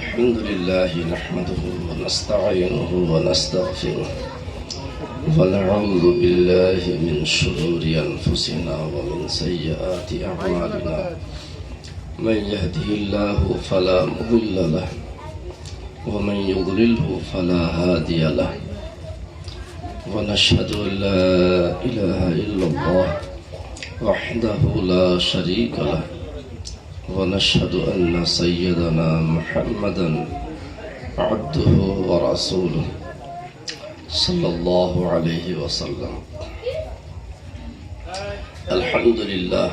الحمد لله نحمده ونستعينه ونستغفره ونعوذ بالله من شرور أنفسنا ومن سيئات أعمالنا من يهده الله فلا مضل له ومن يضلله فلا هادي له ونشهد أن لا إله إلا الله وحده لا شريك له ونشهد أن سيدنا محمدا عبده ورسوله صلى الله عليه وسلم الحمد لله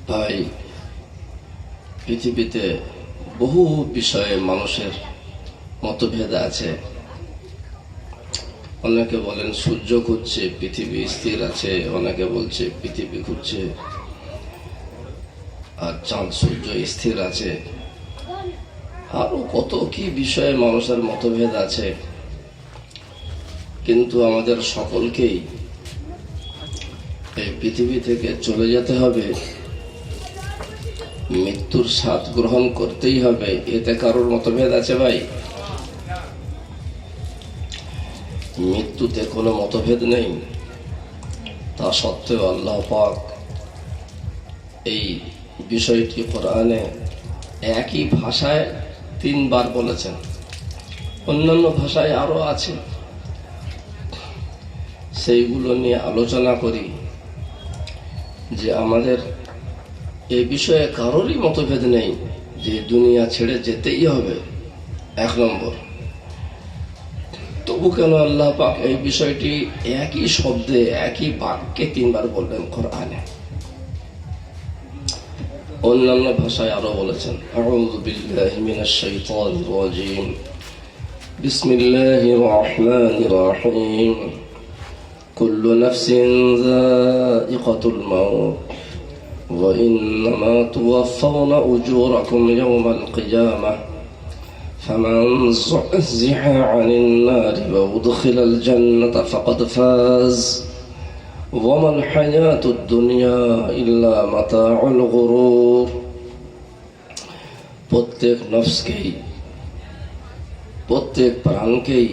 ভাই পৃথিবীতে বহু বিষয়ে মানুষের মতভেদ আছে। অনেকে বলেন সূর্য ঘুরছে, পৃথিবী স্থির আছে, অনেকে বলছে পৃথিবী ঘুরছে আর চাঁদ সূর্য স্থির আছে। আরো কত কি বিষয়ে মানুষের মতভেদ আছে, কিন্তু আমাদের সকলকেই এই পৃথিবী থেকে চলে যেতে হবে, মৃত্যুর স্বাদ গ্রহণ করতেই হবে। এতে কারোর মতভেদ আছে ভাই? মৃত্যুতে কোনো মতভেদ নেই। তা সত্ত্বেও আল্লাহ পাক এই বিষয়টি কোরআনে একই ভাষায় 3 বার বলেছেন। অন্যান্য ভাষায় আরো আছে, সেইগুলো নিয়ে আলোচনা করি যে আমাদের এই বিষয়ে কারোরই মতভেদ নেই যে দুনিয়া ছেড়ে যেতেই হবে, 1 নম্বর। তবু কেন আল্লাহ পাক এই বিষয়টি একই শব্দে একই বাক্যে 3 বার বললেন কোরআনে? অন্যান্য ভাষায় আরো বলেছেন। আউযু বিল্লাহি মিনাশ শাইতানির রাজীম, বিসমিল্লাহির রহমানির রহিম, কুল্লু নাফসিন যায়িকাতুল মাউত ওয়া ইন্নামা তুওয়াফাউনা উজুরাকুম ইয়াওমাল কিয়ামাহ فمن زحزح عن النار وأدخل الجنة فقد فاز وما الحياة الدنيا إلا متاع الغرور। প্রত্যেক নফসকেই, প্রত্যেক প্রাণকেই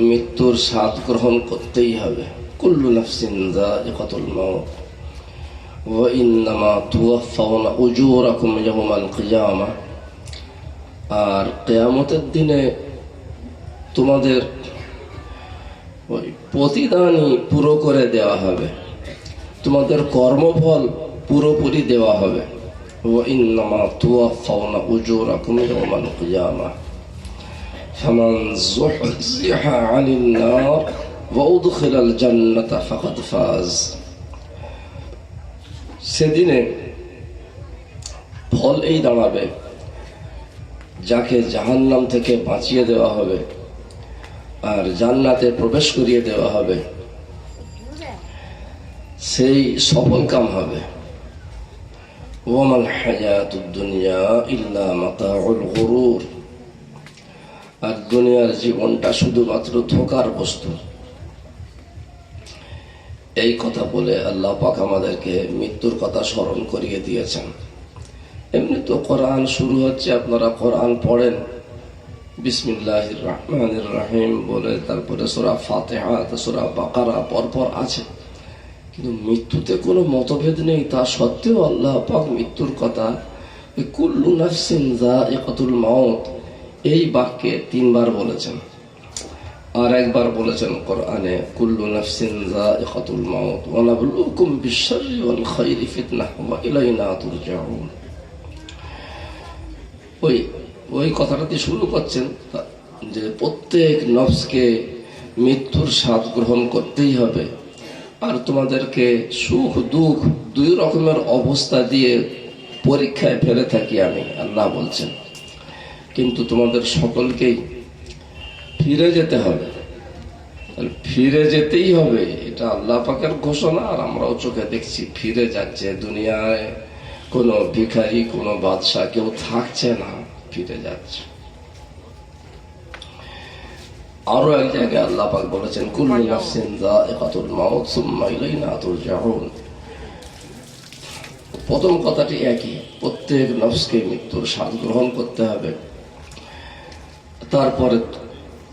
মৃত্যুর স্বাদ গ্রহণ করতেই হবে। কুল্লু নাফসিন যায়িকাতুল মাউত ওয়া ইন্নামা তুওয়াফাউনা উজুরাকুম ইয়াওমাল কিয়ামাহ। আর কিয়ামতের দিনে তোমাদের ওই প্রতিদানই পুরো করে দেওয়া হবে, তোমাদের কর্মফল পুরোপুরি দেওয়া হবে। ওয়া ইন্নামা তুওয়াফাউনা উজুরাকুম ইয়াওমাল কিয়ামাহ ফামান যুহজিহা আনিন নার ওয়া উদখিলাল জান্নাতা ফাকাদ ফাজ। সেদিনে ফল এই দাঁড়াবে, যাকে জাহান্নাম থেকে বাঁচিয়ে দেওয়া হবে আর জান্নাতে প্রবেশ করিয়ে দেওয়া হবে, সেই সফল কাম হবে। ওয়ামাল হায়াতুদ দুনিয়া ইল্লা মাতাউল গুরুর। আর দুনিয়ার জীবনটা শুধুমাত্র ধোঁকার বস্তু। এই কথা বলে আল্লাহ পাক আমাদেরকে মৃত্যুর কথা স্মরণ করিয়ে দিয়েছেন। এমনি তো কোরআন শুরু হচ্ছে, আপনারা কোরআন পড়েন বিসমিল্লাহির রহমানির রহিম বলে, তারপরে সূরা ফাতিহা, সূরা বাকারা পরপর আছে, কিন্তু মৃত্যুতে কোনো মতভেদ নেই। তা সত্ত্বেও আল্লাহ পাক মৃত্যুর কথা কুল্লু নাফসিন যায়িকাতুল মাউত এই বাক্যে 3 বার বলেছেন। আর একবার বলেছেন কোরআনে কুল্লু নাফসিন যায়িকাতুল মাউত ওয়া নাবলুকুম বিশ-শাররি ওয়াল খায়রি ফিতনাহ ওয়া ইলাইনা তুরজাউন। ওই কথাটাতে শুরু করছেন যে প্রত্যেক নফসকে মৃত্যুর স্বাদ গ্রহণ করতেই হবে, আর তোমাদেরকে সুখ দুঃখ 2 রকমের অবস্থা দিয়ে পরীক্ষায় ফেলে থাকি আমি, আল্লাহ বলছেন। কিন্তু তোমাদের সকলকেই ফিরে যেতে হবে, ফিরে যেতেই হবে, এটা আল্লাহ পাকের ঘোষণা। আর আমরাও চোখে দেখছি ফিরে যাচ্ছে দুনিয়ায়। কোনো ভিখারি, কোনো বাদশা কেউ থাকছে না, ফিরে যাচ্ছে। আরো এক জায়গায় আল্লাহ পাক বলেছেন কুল্লু নাফসিন যায়িকাতুল মাউত সুম্মা ইলাইনা তুরজাউন। প্রথম কথাটি একই, প্রত্যেক নফসকে মৃত্যুর স্বাদ গ্রহণ করতে হবে, তারপরে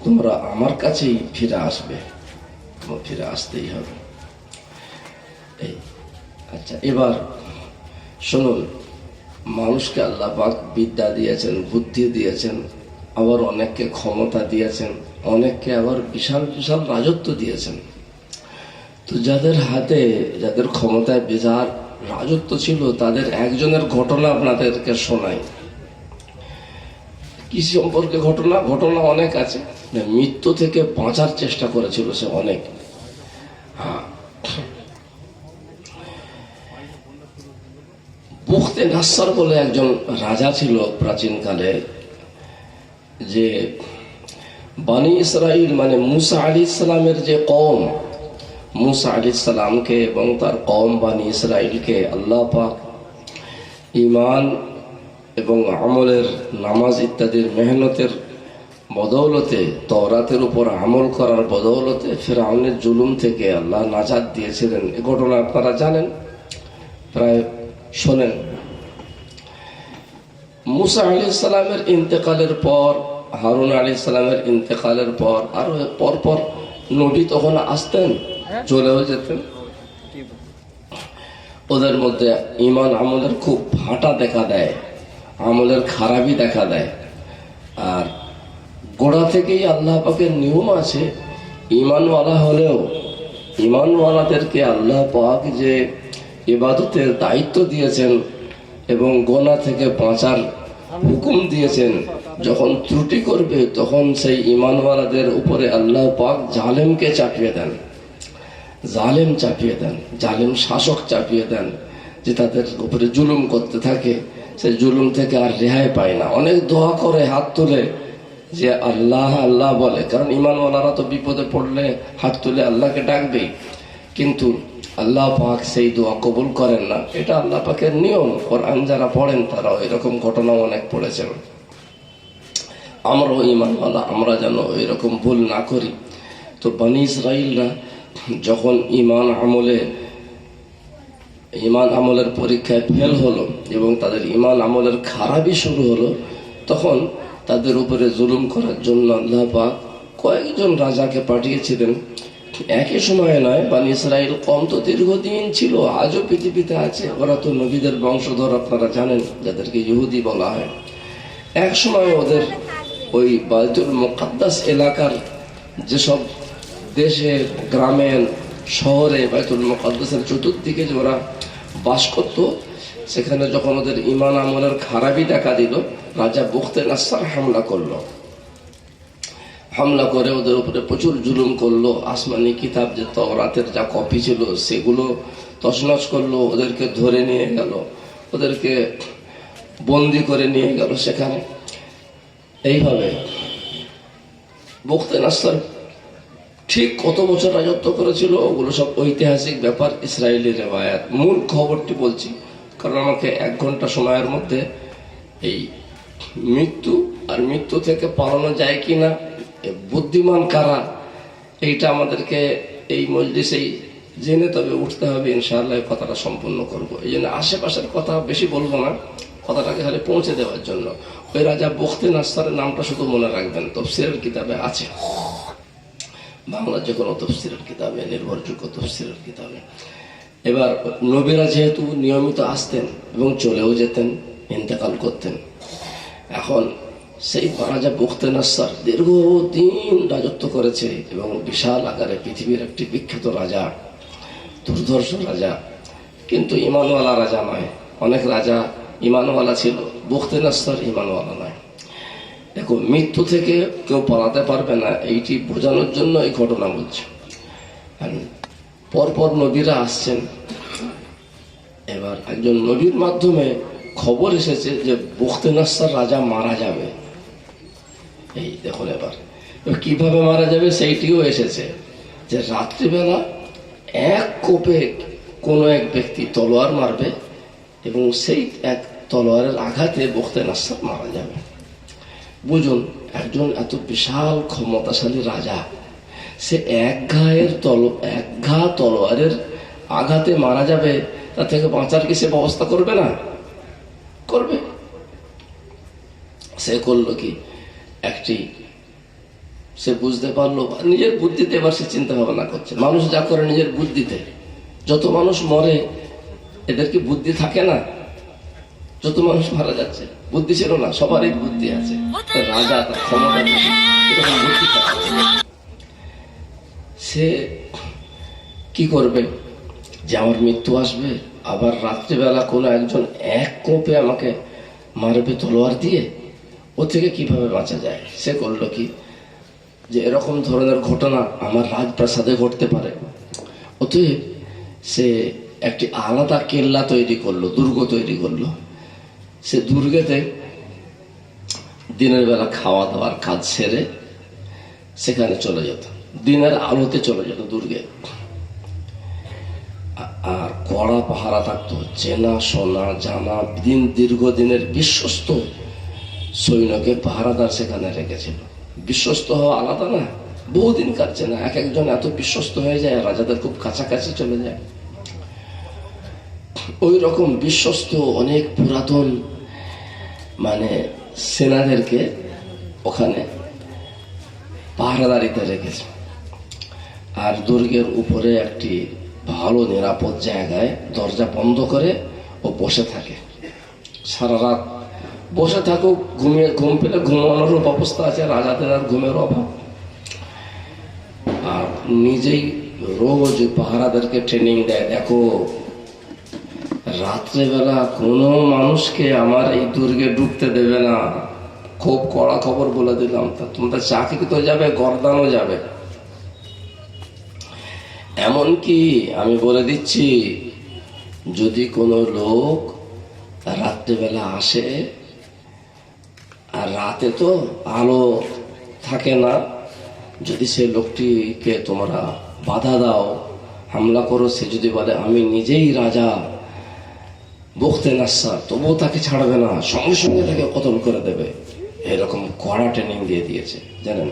তোমরা আমার কাছেই ফিরে আসবে, ফিরে আসতেই হবে। এই আচ্ছা, এবার শুনুন, মানুষকে আল্লাহ পাক বিদ্যা দিয়েছেন, বুদ্ধি দিয়েছেন, আবার অনেককে ক্ষমতা দিয়েছেন, অনেককে আবার বিশাল বিশাল রাজত্ব দিয়েছেন। তো যাদের হাতে, যাদের ক্ষমতায় বিরাট রাজত্ব ছিল, তাদের একজনের ঘটনা আপনাদেরকে শোনাই। কি সম্পর্কে ঘটনা? ঘটনা অনেক আছে। মৃত্যু থেকে বাঁচার চেষ্টা করেছিল সে অনেক। বুখতে নাসর বলে একজন রাজা ছিল প্রাচীনকালে, যে বানি ইসরাইল মানে মুসা আলাইহিস সালামের যে কওম, মুসা আলাইহিস সালামকে এবং তার কওম বানি ইসরাইলকে আল্লাহ পাক ঈমান এবং আমলের, নামাজ ইত্যাদির মেহনতের বদৌলতে, তওরাতের উপর আমল করার বদৌলতে ফিরআউনের জুলুম থেকে আল্লাহ নাজাত দিয়েছিলেন। এ ঘটনা আপনারা জানেন, প্রায় শোনেন। মুসা আলাইহিস সালামের ইন্তেকালের পর, হারুন আলাইহিস সালামের ইন্তেকালের পর আর পরপর নবী তখন আসতেন, চলেও যেতেন। ওদের মধ্যে ঈমান আমলের খুব ভাটা দেখা দেয়, আমলের খারাপই দেখা দেয়। আর গোড়া থেকেই আল্লাহ পাকের নিয়ম আছে, ঈমানওয়ালা হলেও ঈমানওয়ালাদেরকে আল্লাহ পাক যে ইবাদতের দায়িত্ব দিয়েছেন এবং গোনা থেকে বাঁচার হুকুম দিয়েছেন, যখন ত্রুটি করবে তখন সেই ঈমানওয়ালাদের উপরে আল্লাহ পাক জালেমকে চাপিয়ে দেন, জালেম চাপিয়ে দেন, জালেম শাসক চাপিয়ে দেন, যে তাদের উপরে জুলুম করতে থাকে। সেই জুলুম থেকে আর রেহাই পায় না। অনেক দোয়া করে, হাত তুলে, যে আল্লাহ আল্লাহ বলে, কারণ ঈমানওয়ালারা তো বিপদে পড়লে হাত তুলে আল্লাহকে ডাকবেই, কিন্তু আল্লাহ পাক সেই দোয়া কবুল করেন না। এটা আল্লাহ পাকের নিয়ম। কোরআন যারা পড়েন তারাও এরকম ঘটনা অনেক পড়েছেন। আমরাও ঈমানওয়ালা, আমরা যেন এরকম ভুল না করি। তো বনী ইসরাইলরা যখন ঈমান আমলের পরীক্ষায় ফেল হলো এবং তাদের ঈমান আমলের খারাপই শুরু হলো, তখন তাদের উপরে জুলুম করার জন্য আল্লাহ পাক কয়েকজন রাজাকে পাঠিয়েছিলেন। একই সময়ে নয়, বনী ইসরাইল কম তো দীর্ঘদিন ছিল, আজও পৃথিবীতে আছে। ওরা তো নবীদের বংশধর, আপনারা জানেন, যাদেরকে ইহুদি বলা হয়। এক সময় ওদের ওই বাইতুল মুকাদ্দাস এলাকার যেসব দেশে, গ্রামে, শহরে বাইতুল মুকাদ্দাসের চতুর্দিকে যে ওরা বাস করত, সেখানে যখন ওদের ঈমান আমলের খারাপই দেখা দিল, রাজা বুখতে নাসর হামলা করে ওদের উপরে প্রচুর জুলুম করলো। আসমানি কিতাব যে তাওরাতের যা কপি ছিল সেগুলো তছনছ করলো, ওদেরকে ধরে নিয়ে গেল, ওদেরকে বন্দি করে নিয়ে গেল সেখানে। এইভাবে বুখতে নাসর ঠিক কত বছর রাজত্ব করেছিল ওগুলো সব ঐতিহাসিক ব্যাপার, ইসরায়েলি রেওয়ায়াত। মূল খবরটি বলছি, কারণ আমাকে 1 ঘন্টা সময়ের মধ্যে এই মৃত্যু আর মৃত্যু থেকে পালানো যায় কিনা, বুদ্ধিমান কারা, এইটা আমাদেরকে এই মজলিসেই জেনে তবে উঠতে হবে। ইনশাআল্লাহ কথাটা সম্পূর্ণ করব। এই জন্য আশেপাশের কথা বেশি বলবো না, কথাটাকে খালি পৌঁছে দেওয়ার জন্য। ওই রাজা বুখতে নাসরের নামটা শুধু মনে রাখবেন, তাফসীরের কিতাবে আছে, বাংলা যে কোনো তাফসীরের কিতাবে, নির্ভরযোগ্য তাফসীরের কিতাবে। এবার নবীরা যেহেতু নিয়মিত আসতেন এবং চলেও যেতেন, ইন্তেকাল করতেন, এখন সেই রাজা বুখতে নাসর দীর্ঘদিন রাজত্ব করেছে এবং বিশাল আকারে পৃথিবীর একটি বিখ্যাত রাজা, দুর্ধর্ষ রাজা, কিন্তু ঈমানওয়ালা রাজা নয়। অনেক রাজা ঈমানওয়ালা ছিল, বুখতে নাসর ঈমানওয়ালা নয়। দেখো, মৃত্যু থেকে কেউ পালাতে পারবে না, এইটি বোঝানোর জন্য এই ঘটনা বলছি। পরপর নবীরা আসছেন। এবার একজন নবীর মাধ্যমে খবর এসেছে যে বুখতে নাসর রাজা মারা যাবে। এই দেখুন, এবার কিভাবে মারা যাবে সেইটিও এসেছে, যে রাত্রিবেলা এক কোপে কোনো এক ব্যক্তি তলোয়ার মারবে এবং সেই এক তলোয়ারের আঘাতে বুখতে নাসর মারা যাবে। বুঝুন, একজন এত বিশাল ক্ষমতাশালী রাজা, সে এক ঘা তলোয়ারের আঘাতে মারা যাবে, তার থেকে বাঁচার কি সে ব্যবস্থা করবে না? করবে। সে করলো কি, সে বুঝতে পারলো, নিজের বুদ্ধিতে এবার সে চিন্তা ভাবনা করছে। মানুষ যা করে নিজের বুদ্ধিতে। যত মানুষ মরে এদের কি বুদ্ধি থাকে না? যত মানুষ মারা যাচ্ছে বুদ্ধি ছিল না? সবারই বুদ্ধি আছে। রাজা তার ক্ষমতা এরকম বুদ্ধি থাকে। সে কি করবে, যে আমার মৃত্যু আসবে, আবার রাত্রিবেলা কোনো একজন এক কোপে আমাকে মারবে তলোয়ার দিয়ে, ও থেকে কিভাবে বাঁচা যায়? সে করলো কি, যে এরকম ধরনের ঘটনা আমার রাজপ্রাসাদে ঘটতে পারে, অতএব সে একটি আলাদা কেল্লা তৈরি করলো, দুর্গ তৈরি করলো। সে দুর্গেতে দিনের বেলা খাওয়া দাওয়ার কাজ সেরে সেখানে চলে যেত, দিনের আলোতে চলে যেত দুর্গে। আর কড়া পাহারা থাকতো, চেনা শোনা জানা দীর্ঘদিনের বিশ্বস্ত সৈন্যকে পাহারাদার সেখানে রেখেছিল। বিশ্বস্ত হওয়া আলাদা না, বহুদিন কাটছে না, এক একজন এত বিশ্বস্ত হয়ে যায়, রাজাদের খুব কাছাকাছি চলে যায়। ওই রকম বিশ্বস্ত অনেক পুরাতন সেনাদেরকে ওখানে পাহারাদারিতে রেখেছে। আর দুর্গের উপরে একটি ভালো নিরাপদ জায়গায় দরজা বন্ধ করে ও বসে থাকে, সারা রাত বসে থাকুক। ঘুম পেলে ঘুমানোর অবস্থা আছে, রাজাদের আর ঘুমের অভাব। আর নিজেই রোজ পাহারাদেরকে ট্রেনিং দেয়, দেখো রাত্রেবেলা কোনো মানুষকে আমার এই দুর্গে ঢুকতে দেবে না, খুব কড়া খবর বলে দিলাম। তা তোমাদের চাকরি তো যাবে, গর্দানও যাবে। এমনকি আমি বলে দিচ্ছি, যদি কোনো লোক রাত্রেবেলা আসে, আর রাতে তো আলো থাকে না, যদি সে লোকটিকে তোমরা বাধা দাও, হামলা করো, সে যদি বলে আমি নিজেই রাজা বখতে নাসার, তবুও তাকে ছাড়বে না, সঙ্গে সঙ্গে তাকে কতল করে দেবে। এরকম কড়া ট্রেনিং দিয়ে দিয়েছে, জানেন।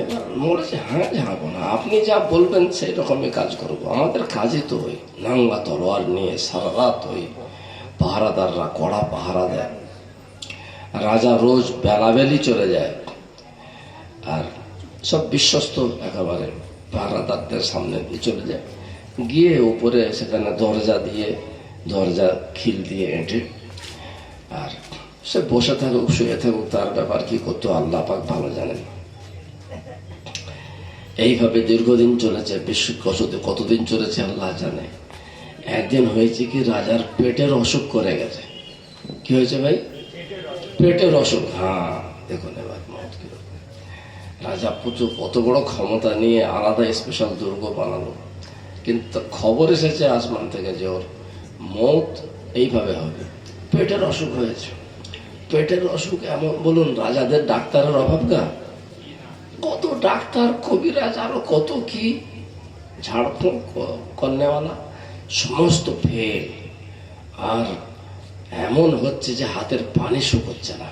এবার বলেছে, হ্যাঁ যাবো না, আপনি যা বলবেন সেই রকমই কাজ করবো। আমাদের কাজই তো ওই নাঙ্গা তলোয়ার নিয়ে সারা রাত ওই পাহারাদাররা কড়া পাহারা দেয়। রাজা রোজ বেলাবেলি চলে যায়, আর সব বিশ্বস্ত একেবারে পাহারাদারদের সামনে দিয়ে চলে যায়, গিয়ে উপরে সেখানে দরজা খিল দিয়ে এঁটে, আর সে বসে থাকুক শুয়ে থাকুক, তার ব্যাপার কি করতো আল্লাহ পাক ভালো জানেন। এইভাবে দীর্ঘদিন চলেছে, কতদিন চলেছে আল্লাহ জানে। একদিন হয়েছে কি, রাজার পেটের অসুখ করে গেছে। কি হয়েছে ভাই? পেটের অসুখ। হ্যাঁ, দেখুন এবার মত কিরকম। রাজা প্রচুর কত বড় ক্ষমতা নিয়ে আলাদা স্পেশাল দুর্গ বানালো, কিন্তু খবর এসেছে আসমান থেকে যে ওর মত এইভাবে হবে। পেটের অসুখ হয়েছে। পেটের অসুখ এমন, বলুন রাজাদের ডাক্তারের অভাব গা? কত ডাক্তার, কবিরাজ, আরো কত কি ঝাড়ফুঁক কন্যাওয়ালা, সমস্ত ফেল। আর এমন হচ্ছে যে হাতের পানি শুকোচ্ছে না,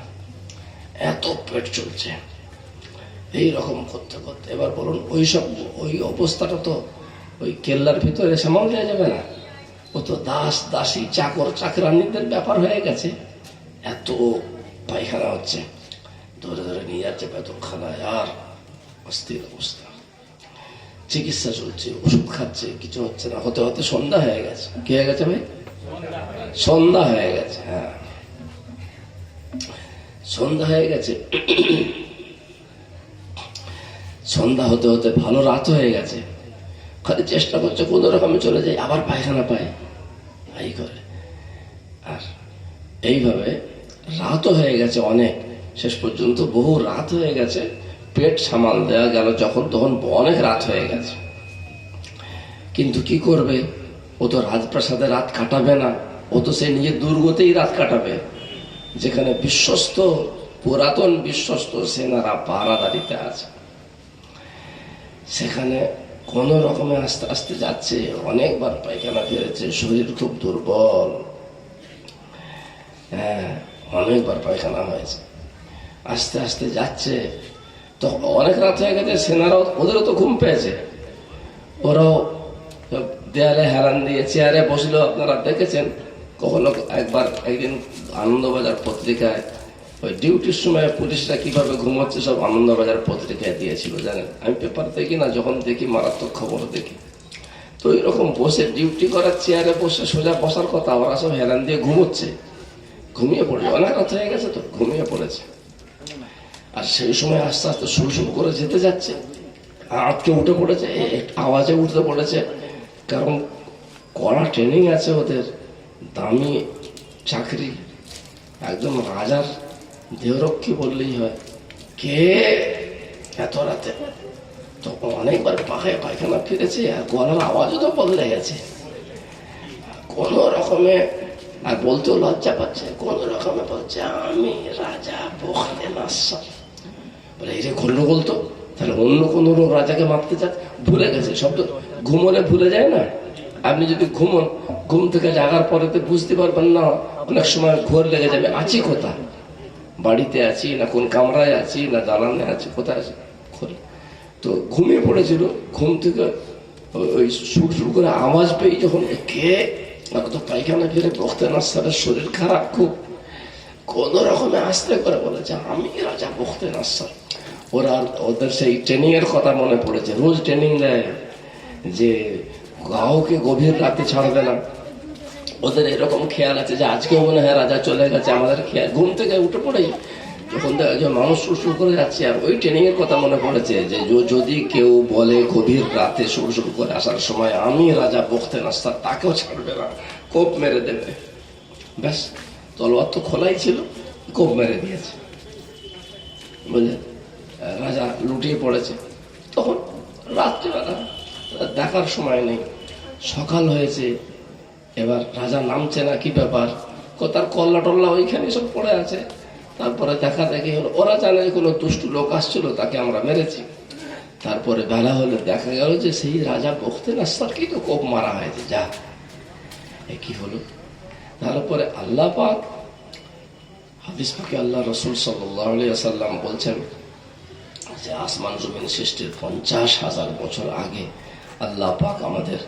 এত পেট চলছে। এই রকম করতে করতে এবার বলুন ওই অবস্থাটা তো ওই কেল্লার ভিতরে সামাল দেওয়া যাবে না। ও তো দাসী চাকর চাকরানিদের ব্যাপার হয়ে গেছে। এত পায়খানা হচ্ছে, ধরে ধরে নিয়ে যাচ্ছে বেতনখানায়, আর অস্থির অবস্থা। চিকিৎসা চলছে, ওষুধ খাচ্ছে, কিছু হচ্ছে না। হতে হতে সন্ধ্যা হয়ে গেছে। কি হয়ে গেছে ভাই? সন্ধ্যা হয়ে গেছে। হ্যাঁ, সন্ধ্যা হয়ে গেছে। সন্ধ্যা হতে হতে ভালো রাত হয়ে গেছে। খালি চেষ্টা করছে কোনো রকমে চলে যায়, আবার পায়খানা পায়, এই করে। আর এইভাবে রাতও হয়ে গেছে অনেক, শেষ পর্যন্ত বহু রাত হয়ে গেছে। পেট সামাল দেওয়া গেল যখন, তখন অনেক রাত হয়ে গেছে। কিন্তু কি করবে, ও তো রাজপ্রাসাদে রাত কাটাবে না, ও তো সে নিজের দুর্গতেই রাত কাটাবে, যেখানে পুরাতন বিশ্বস্ত সেনারা পাহারাদারিতে আছে। সেখানে কোন রকমে আস্তে আস্তে যাচ্ছে, অনেকবার পায়খানা ফেলেছে, শরীর খুব দুর্বল। হ্যাঁ, অনেকবার পায়খানা হয়েছে। আস্তে আস্তে যাচ্ছে, তখন অনেক রাত হয়ে গেছে। সেনারাও, ওদেরও তো ঘুম পেয়েছে, ওরাও দেয়ালে হেলান দিয়ে চেয়ারে বসলেও আপনারা দেখেছেন কখনো একদিন আনন্দবাজার পত্রিকায় ওই ডিউটির সময় পুলিশরা কিভাবে ঘুমাচ্ছে সব আনন্দবাজার পত্রিকায় দিয়েছিল জানেন। আমি পেপার দেখি না, যখন দেখি মারাত্মক খবর দেখি। তো এরকম বসে ডিউটি করার চেয়ারে বসে সোজা বসার কথা, ওরা সব হেলান দিয়ে ঘুমোচ্ছে, ঘুমিয়ে পড়েছে, অনেক রাত হয়ে গেছে তো ঘুমিয়ে পড়েছে। আর সেই সময় আস্তে আস্তে শুরু করে যেতে যাচ্ছে, আটকে উঠে পড়েছে, আওয়াজে উঠতে পড়েছে, কারণ কড়া ট্রেনিং আছে ওদের, দামি চাকরি, একদম রাজার দেহরক্ষী বললেই হয়। কে এত রাতে? তো অনেকবার পায়খানা ফিরেছে, আর গলার আওয়াজও তো বদলে গেছে। কোন রকমে, আর বলতেও লজ্জা পাচ্ছে, কোন রকমে বলছে আমি রাজা বখতে নাসর। বলে এই যে গন্ডগোল তো, তাহলে অন্য কোনো লোক রাজাকে মারতে চান, ভুলে গেছে শব্দ। ঘুমলে ভুলে যায় না, আপনি যদি ঘুমন, ঘুম থেকে জাগার পরে তো বুঝতে পারবেন না, অনেক সময় ঘোর লেগে যাবে, আছি কোথায়, বাড়িতে আছি না কোন কামরায় আছি না দালানে আছি, কোথায় আছি। তো ঘুমিয়ে পড়েছিল, ঘুম থেকে ওই সুর করে আওয়াজ পেয়ে যখন কে, তো পায়খানা ফিরে বখতে নাসরের শরীর খারাপ খুব, কোন রকমে আস্তে করে বলেছে আমি রাজা বখতে নাসর। ওরা ওদের সেই ট্রেনিং এর কথা মনে পড়েছে, রোজ ট্রেনিং দেয় যে কাউকে গভীর রাতে ছাড়বে না। ওদের এরকম খেয়াল আছে যে আজকেও মনে হয় রাজা চলে গেছে, আমাদের খেয়াল ঘুম থেকে উঠে পড়েই যখন মানুষ শুরু করে যাচ্ছে। আর ওই ট্রেনিং এর কথা মনে পড়েছে যে যদি কেউ বলে গভীর রাতে শুরু করে আসার সময় আমি রাজা বখতে নাসর, তাকেও ছাড়বে না, কোপ মেরে দেবে। ব্যাস, তলোয়ার তো খোলাই ছিল, কোপ মেরে দিয়েছে, বুঝলেন। রাজা লুটিয়ে পড়েছে। তখন রাত্রিবেলা দেখার সময় নেই, সকাল হয়েছে, এবার রাজা নামছে না, কি ব্যাপার, তার কল্লা টল্লা ওইখানে সব পড়ে আছে। তারপরে দেখা দেখি হলো, ওরা জানে কোনো দুষ্টু লোক আসছিল, তাকে আমরা মেরেছি। তারপরে বেলা হলে দেখা গেল যে সেই রাজা বখতে নাসরকেই তো কোপ মারা হয়েছে। যা, কি হলো? তারপরে আল্লাহ পাক, হাদিস পাকে আল্লাহ রসুল সাল্লাল্লাহু আলাইহি ওয়াসাল্লাম বলছেন যে আসমান জমিন সৃষ্টির 50,000 বছর আগে আল্লাহ পাক আমাদের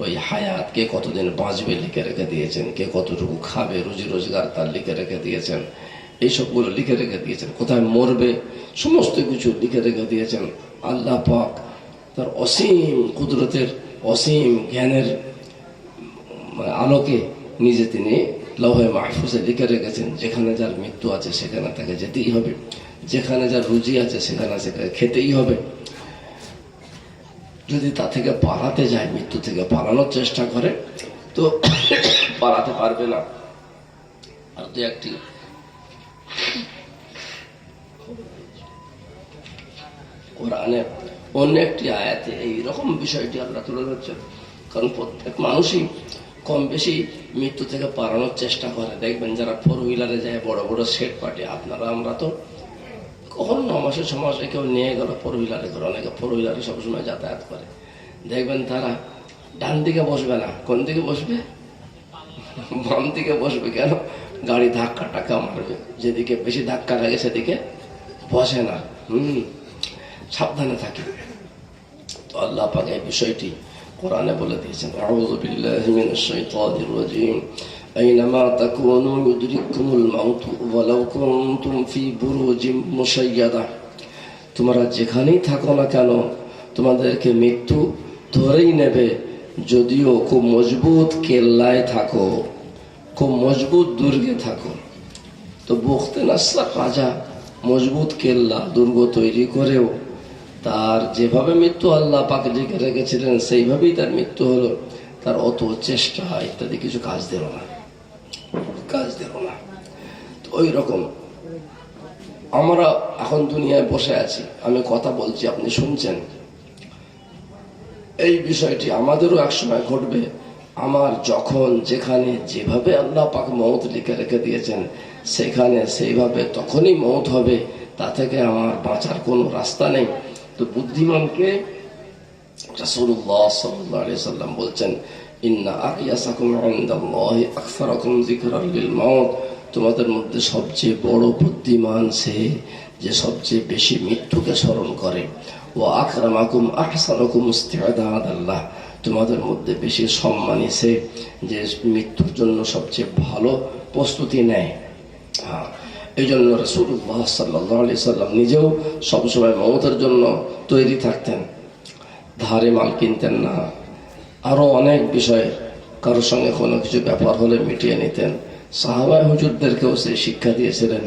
ওই হায়াত, কে কতদিন বাঁচবে লিখে রেখে দিয়েছেন, কে কতটুকু খাবে, রুজি রোজগার তার লিখে রেখে দিয়েছেন, এইসবগুলো লিখে রেখে দিয়েছেন, কোথায় মরবে সমস্ত কিছু লিখে রেখে দিয়েছেন। আল্লাহ পাক তার অসীম কুদরতের, অসীম জ্ঞানের আলোকে নিজে তিনি লৌহে মাহফুজে লিখে রেখেছেন, যেখানে যার মৃত্যু আছে সেখানে তাকে যেতেই হবে, যেখানে যার রুজি আছে সেখানে খেতেই হবে। যদি তা থেকে পালাতে যায়, মৃত্যু থেকে পালানোর চেষ্টা করে, তো পালাতে পারবে না। আর দু একটি কোরআনে অন্য একটি আয়াতে এইরকম বিষয়টি আমরা তুলে ধরছেন। কারণ প্রত্যেক মানুষই কম বেশি মৃত্যু থেকে পালানোর চেষ্টা করে। দেখবেন যারা 4 হুইলারে যায়, বড় বড় সেট পার্টি, আপনারা আমরা তো কখনো 9 মাসে 6 মাসে কেউ নিয়ে গেল 4 হুইলারে করে, অনেকে 4 হুইলারে সবসময় যাতায়াত করে। দেখবেন তারা ডান দিকে বসবে না, কোন দিকে বসবে? বাম দিকে বসবে। কেন? গাড়ি ধাক্কা টাক্কা মারবে, যেদিকে বেশি ধাক্কা লাগে সেদিকে বসে না। সাবধানে থাকে। তো আল্লাহ পাক এই বিষয়টি কোরআনে বলে দিয়েছেন, আউযু বিল্লাহি মিনাশ শাইতানির রাজীম, আইনামা তাকুনু ইউদরিকুমুল মাউত ওয়ালাউ কুনতুম ফি বুরুজিম মুশাইয়াদা। তোমরা যেখানেই থাকো না কেন তোমাদেরকে মৃত্যু ধরেই নেবে, যদিও খুব মজবুত কেল্লায় থাকো, খুব মজবুত দুর্গে থাকো। তো বখতে নাসর রাজা মজবুত কেল্লা দুর্গ তৈরি করেও তার যেভাবে মৃত্যু আল্লাহ পাক লিখে রেখেছিলেন সেইভাবেই তার মৃত্যু হলো। তার অত চেষ্টা ইত্যাদি কিছু কাজ দিল না। তো ওই রকম আমরা এখন দুনিয়ায় বসে আছি, আমি কথা বলছি, আপনি শুনছেন। এই বিষয়টি আমাদেরও একসময় ঘটবে। আমার যখন যেখানে যেভাবে আল্লাহ পাক মওত লিখে রেখে দিয়েছেন সেখানে সেইভাবে তখনই মওত হবে, তা থেকে আমার বাঁচার কোনো রাস্তা নেই। তো বুদ্ধিমানকে রাসূলুল্লাহ সাল্লাল্লাহু আলাইহি সাল্লাম বলছেন, ইন্না আকিয়াসাকুম ইনদাল্লাহি আকসারাকুম যিকরান লিল মাউত। তোমাদের মধ্যে সবচেয়ে বড় বুদ্ধিমান সে যে সবচেয়ে বেশি মৃত্যুকে স্মরণ করে। ওয়া আকরামাকুম আহসানুকুম ইস্তি'দাদাল্লাহ। তোমাদের মধ্যে বেশি সম্মানী সে যে মৃত্যুর জন্য সবচেয়ে ভালো প্রস্তুতি নেয়। হ্যাঁ, এই জন্য রাসূলুল্লাহ সাল্লাল্লাহু আলাইহি সাল্লাম নিজেও সবসময় মওতের জন্য তৈরি থাকতেন, ধারে মাল কিনতেন না, আরো অনেক বিষয়ে কারোর সঙ্গে কোনো কিছু ব্যাপার হলে মিটিয়ে নিতেন। সাহাবায়ে হুজুরদেরকেও সে শিক্ষা দিয়েছিলেন।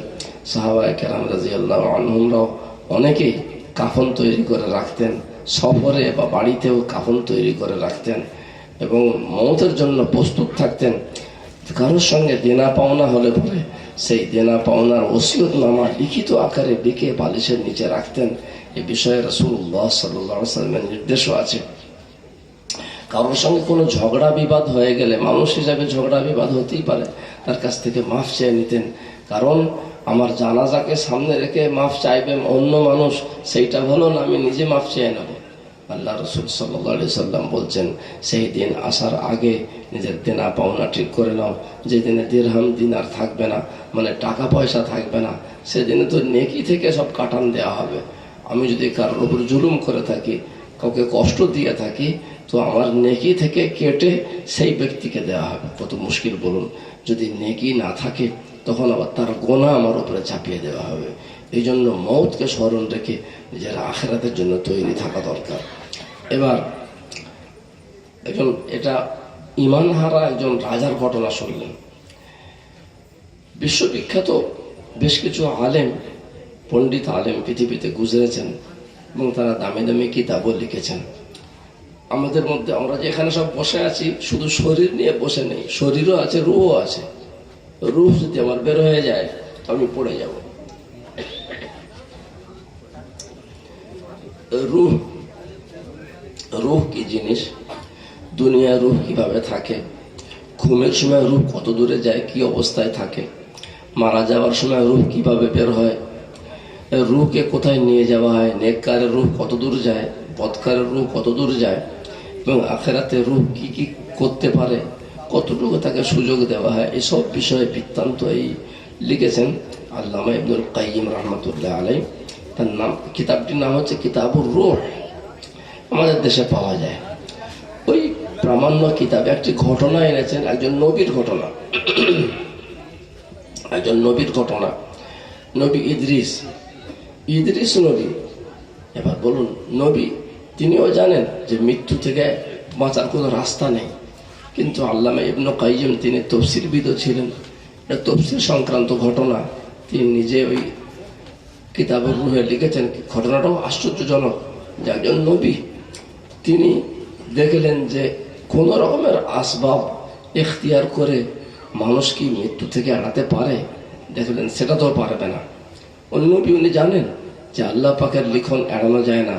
সাহাবায়ে কেরাম রাদিয়াল্লাহু আনহুমরাও অনেকেই কাফন তৈরি করে রাখতেন, সফরে বা বাড়িতেও কাফন তৈরি করে রাখতেন এবং মওতের জন্য প্রস্তুত থাকতেন। কারোর সঙ্গে দেনা পাওনা হলে পরে সেই দেনা পাওনার ওসিয়তনামা লিখিত আকারে লিখে বালিশের নিচে রাখতেন। এ বিষয়ে রাসূলুল্লাহ সাল্লাল্লাহু আলাইহি ওয়াসাল্লামের নির্দেশও আছে। কারোর সঙ্গে কোনো ঝগড়া বিবাদ হয়ে গেলে, মানুষ হিসাবে ঝগড়া বিবাদ হতেই পারে, তার কাছ থেকে মাফ চেয়ে নিতেন। কারণ আমার জানাজাকে সামনে রেখে মাফ চাইবেন অন্য মানুষ, সেইটা ভালো না আমি নিজে মাফ চেয়ে নেব। আল্লাহ রসুল সাল্লাল্লাহু আলাইহি সাল্লাম বলছেন, সেই দিন আসার আগে নিজের দেনা পাওনা ঠিক করে নাও। যেদিনে দিরহাম দিনার থাকবে না, মানে টাকা পয়সা থাকবে না, সেদিনে তো নেকি থেকে সব কাটান দেওয়া হবে। আমি যদি কারোর উপর জুলুম করে থাকি, কাউকে কষ্ট দিয়ে থাকি, তো আমার নেকি থেকে কেটে সেই ব্যক্তিকে দেওয়া হবে। কত মুশকিল বলুন। যদি নেকি না থাকে তখন আবার তার গোনা আমার উপরে চাপিয়ে দেওয়া হবে। এই জন্য মওতকে স্মরণ রেখে নিজের আখিরাতের জন্য তৈরি থাকা দরকার। এবার একজন, এটা ঈমান হারা একজন রাজার ঘটনা শুনলেন। বিশ্ববিখ্যাত বেশ কিছু আলেম, পণ্ডিত আলেম পৃথিবীতে গুজরেছেন এবং তারা দামি দামি কিতাবও লিখেছেন। আমাদের মধ্যে আমরা যে এখানে সব বসে আছি, শুধু শরীর নিয়ে বসে নেই, শরীরও আছে, রুহও আছে। রুহ যদি আমার বের হয়ে যায় আমি পড়ে যাব। রুহ, রুহ কি জিনিস, দুনিয়ায় রুহ কিভাবে থাকে, ঘুমের সময় রুহ কত দূরে যায়, কি অবস্থায় থাকে, মারা যাওয়ার সময় রুহ কিভাবে বের হয়, রুহকে কোথায় নিয়ে যাওয়া হয়, নেককারের রুহ কত দূর যায়, বদকারের রুহ কত দূর যায়, এবং আখিরাতে রুহ কি কি করতে পারে, কতটুকু তাকে সুযোগ দেওয়া হয়, এসব বিষয়ে বৃত্তান্ত এই লিখেছেন আল্লামা ইবনুল কাইয়িম রাহমাতুল্লাহ আলাইহি। তার নাম, কিতাবটির নাম হচ্ছে কিতাবুর রূহ। আমাদের দেশে পাওয়া যায়। ওই প্রামাণ্য কিতাবে একটি ঘটনা এনেছেন, একজন নবীর ঘটনা, একজন নবীর ঘটনা, নবী ইদ্রিস নবী। এবার বলুন, নবী তিনিও জানেন যে মৃত্যু থেকে বাঁচার কোনো রাস্তা নেই, কিন্তু আল্লামা ইবনে কাইয়িম তিনি তাফসীরবিদও ছিলেন। এটা তাফসীর সংক্রান্ত ঘটনা, তিনি নিজে ওই কিতাবুর রূহে লিখেছেন। ঘটনাটাও আশ্চর্যজনক যে একজন নবী তিনি দেখলেন যে কোন রকমের আসবাব ইখতিয়ার করে মানুষ কি মৃত্যু থেকে এড়াতে পারে। দেখলেন সেটা তো পারবে না। ওই নবী উনি জানেন যে আল্লাহ পাকের লিখন এড়ানো যায় না,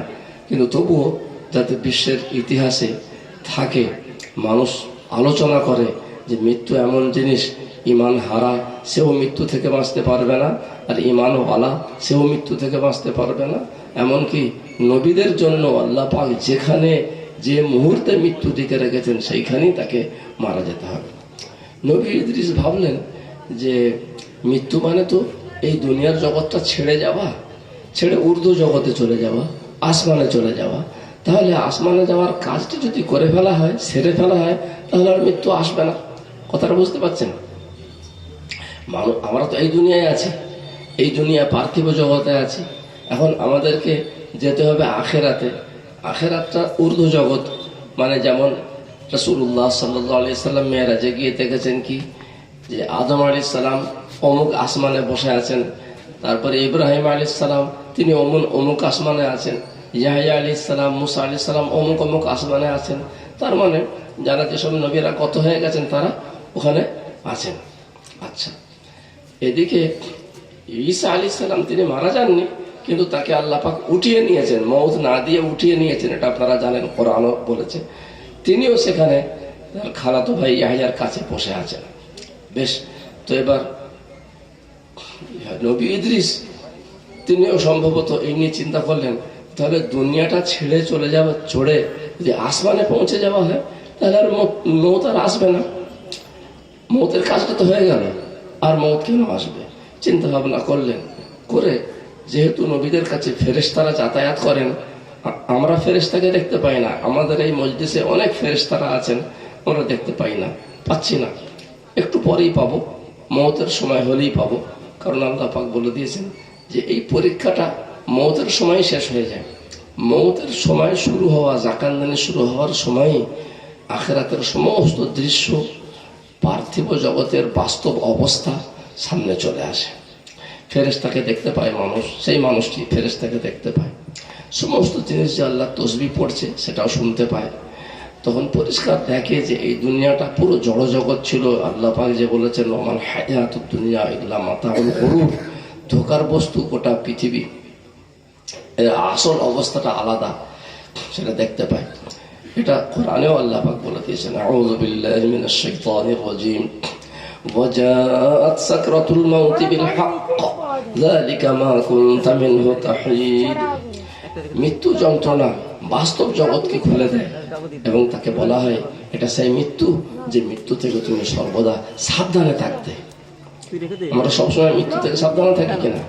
কিন্তু তবুও যাতে বিশ্বের ইতিহাসে থাকে, মানুষ আলোচনা করে যে মৃত্যু এমন জিনিস, ঈমান হারা সেও মৃত্যু থেকে বাঁচতে পারবে না, আর ঈমানওয়ালা সেও মৃত্যু থেকে বাঁচতে পারবে না। এমনকি নবীদের জন্য আল্লাহ পাক যেখানে যে মুহূর্তে মৃত্যু দিকে রেখেছেন সেইখানেই তাকে মারা যেতে হবে। নবী ইদ্রিস ভাবলেন যে মৃত্যু মানে তো এই দুনিয়ার জগৎটা ছেড়ে যাওয়া, ছেড়ে ঊর্ধ্ব জগতে চলে যাওয়া, আসমানে চলে যাওয়া। তাহলে আসমানে যাওয়ার কাজটি যদি করে ফেলা হয়, সেরে ফেলা হয়, তাহলে আর মৃত্যু আসবে না। কথাটা বুঝতে পারছেন? মানুষ, আমরা তো এই দুনিয়ায় আছি, এই দুনিয়া পার্থিব জগতে আছি। এখন আমাদেরকে যেতে হবে আখেরাতে। আখেরাতটা ঊর্ধ্ব জগৎ, মানে যেমন রাসূলুল্লাহ সাল্লাল্লাহু আলাইহি সাল্লাম মেরাজে গিয়ে দেখেছেন কি, যে আদম আলাইহিস সালাম অমুক আসমানে বসে আছেন, তারপরে ইব্রাহিম আলাইহিস সালাম তিনি অমুক আসমানে আছেন, ইয়াহইয়া আলাইহিস সালাম, মুসা আলাইহিস সালাম অমুক অমুক আসমানে আছেন। তার মানে যারা যেসব নবীরা কত হয়ে গেছেন তারা ওখানে আছেন। আচ্ছা, এদিকে ঈসা আলাইহিস সালাম তিনি মারা যাননি, কিন্তু তাকে আল্লাহ পাক উঠিয়ে নিয়েছেন, মওত না দিয়ে উঠিয়ে নিয়েছেন, এটা আপনারা জানেন, কোরআনও বলেছে। তিনিও সেখানে তার খালাতো ভাই ইয়াহইয়ার কাছে বসে আছেন। বেশ, তো এবার নবী ইদ্রিস তিনিও সম্ভবত এই নিয়ে চিন্তা করলেন, তাহলে দুনিয়াটা ছেড়ে চলে যাওয়া, চড়ে যদি আসমানে পৌঁছে যাওয়া হয়, তাহলে আর মওত আর আসবে না, মওতের কাজটা তো হয়ে গেল, আর মওত কেন আসবে? চিন্তা ভাবনা করলেন, করে যেহেতু নবীদের কাছে ফেরেশতারা যাতায়াত করেন, আমরা ফেরেশতাকে দেখতে পাই না, আমাদের এই মজলিসে অনেক ফেরেশতারা আছেন, আমরা দেখতে পাই না, পাচ্ছি না, একটু পরেই পাবো, মওতের সময় হলেই পাবো। কারণ আল্লাহ পাক বলে দিয়েছেন যে এই পরীক্ষাটা মওতের সময় শেষ হয়ে যায়। মওতের সময় শুরু হওয়া, জাকান্দানি শুরু হওয়ার সময় আখিরাতের সমস্ত দৃশ্য, পার্থিব জগতের বাস্তব অবস্থা সামনে চলে আসে। ফেরেশতাকে দেখতে পায় মানুষ, সেই মানুষটি ফেরেশতাকে দেখতে পায়। সমস্ত জিনিস যে আল্লাহ তসবিহ পড়ছে সেটাও শুনতে পায়। তখন পরিষ্কার দেখে যে এই দুনিয়াটা পুরো জড় জগৎ ছিল। আল্লাহ পাক যে বলেছেন ওমাল হায়াতুদ দুনিয়া ইল্লা মাতাউল গুরুর, ধোকার বস্তু গোটা পৃথিবী, এর আসল অবস্থাটা আলাদা, সেটা দেখতে পায়। এটা কোরআনেও আল্লাহ পাক বলে দিয়েছেন আউযু বিল্লাহি মিনাশ শাইতানির রাজীম ওয়াজাআত সাকরাতুল মাউতি বিল হক যালিকা মা কুনতা মিনহু তাহিদ। মৃত্যু যন্ত্রণা বাস্তব জগৎকে খুলে দেয় এবং তাকে বলা হয় এটা সেই মৃত্যু যে মৃত্যু থেকে তুমি সর্বদা সাবধানে থাকতে। আমরা সবসময় মৃত্যু থেকে সাবধানে থাকি কিনা?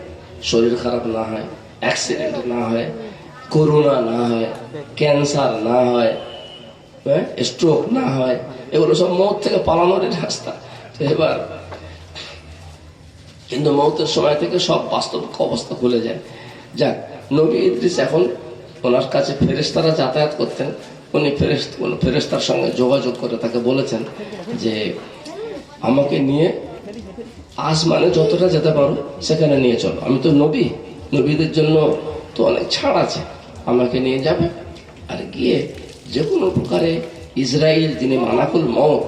শরীর খারাপ না হয়, অ্যাক্সিডেন্ট না হয়, করোনা না হয়, ক্যান্সার না হয়, স্ট্রোক না হয়, এগুলো সব মৌত থেকে পালানোর রাস্তা। এবার কিন্তু মৌতের সময় থেকে সব বাস্তব অবস্থা খুলে যায়। যাক, নবী ইদ্রিস এখন ওনার কাছে ফেরেশতারা যাতায়াত করতেন। উনি ফেরেশতার সঙ্গে যোগাযোগ করে তাকে বলেছেন যে আমাকে নিয়ে আসমানে যতটা যেতে পারো সেখানে নিয়ে চলো, আমি তো নবী, নবীদের জন্য তো অনেক ছাড় আছে, আমাকে নিয়ে যাবে। আর গিয়ে যে কোনো প্রকারে ইসরাইল, যিনি মালাকুল মউত,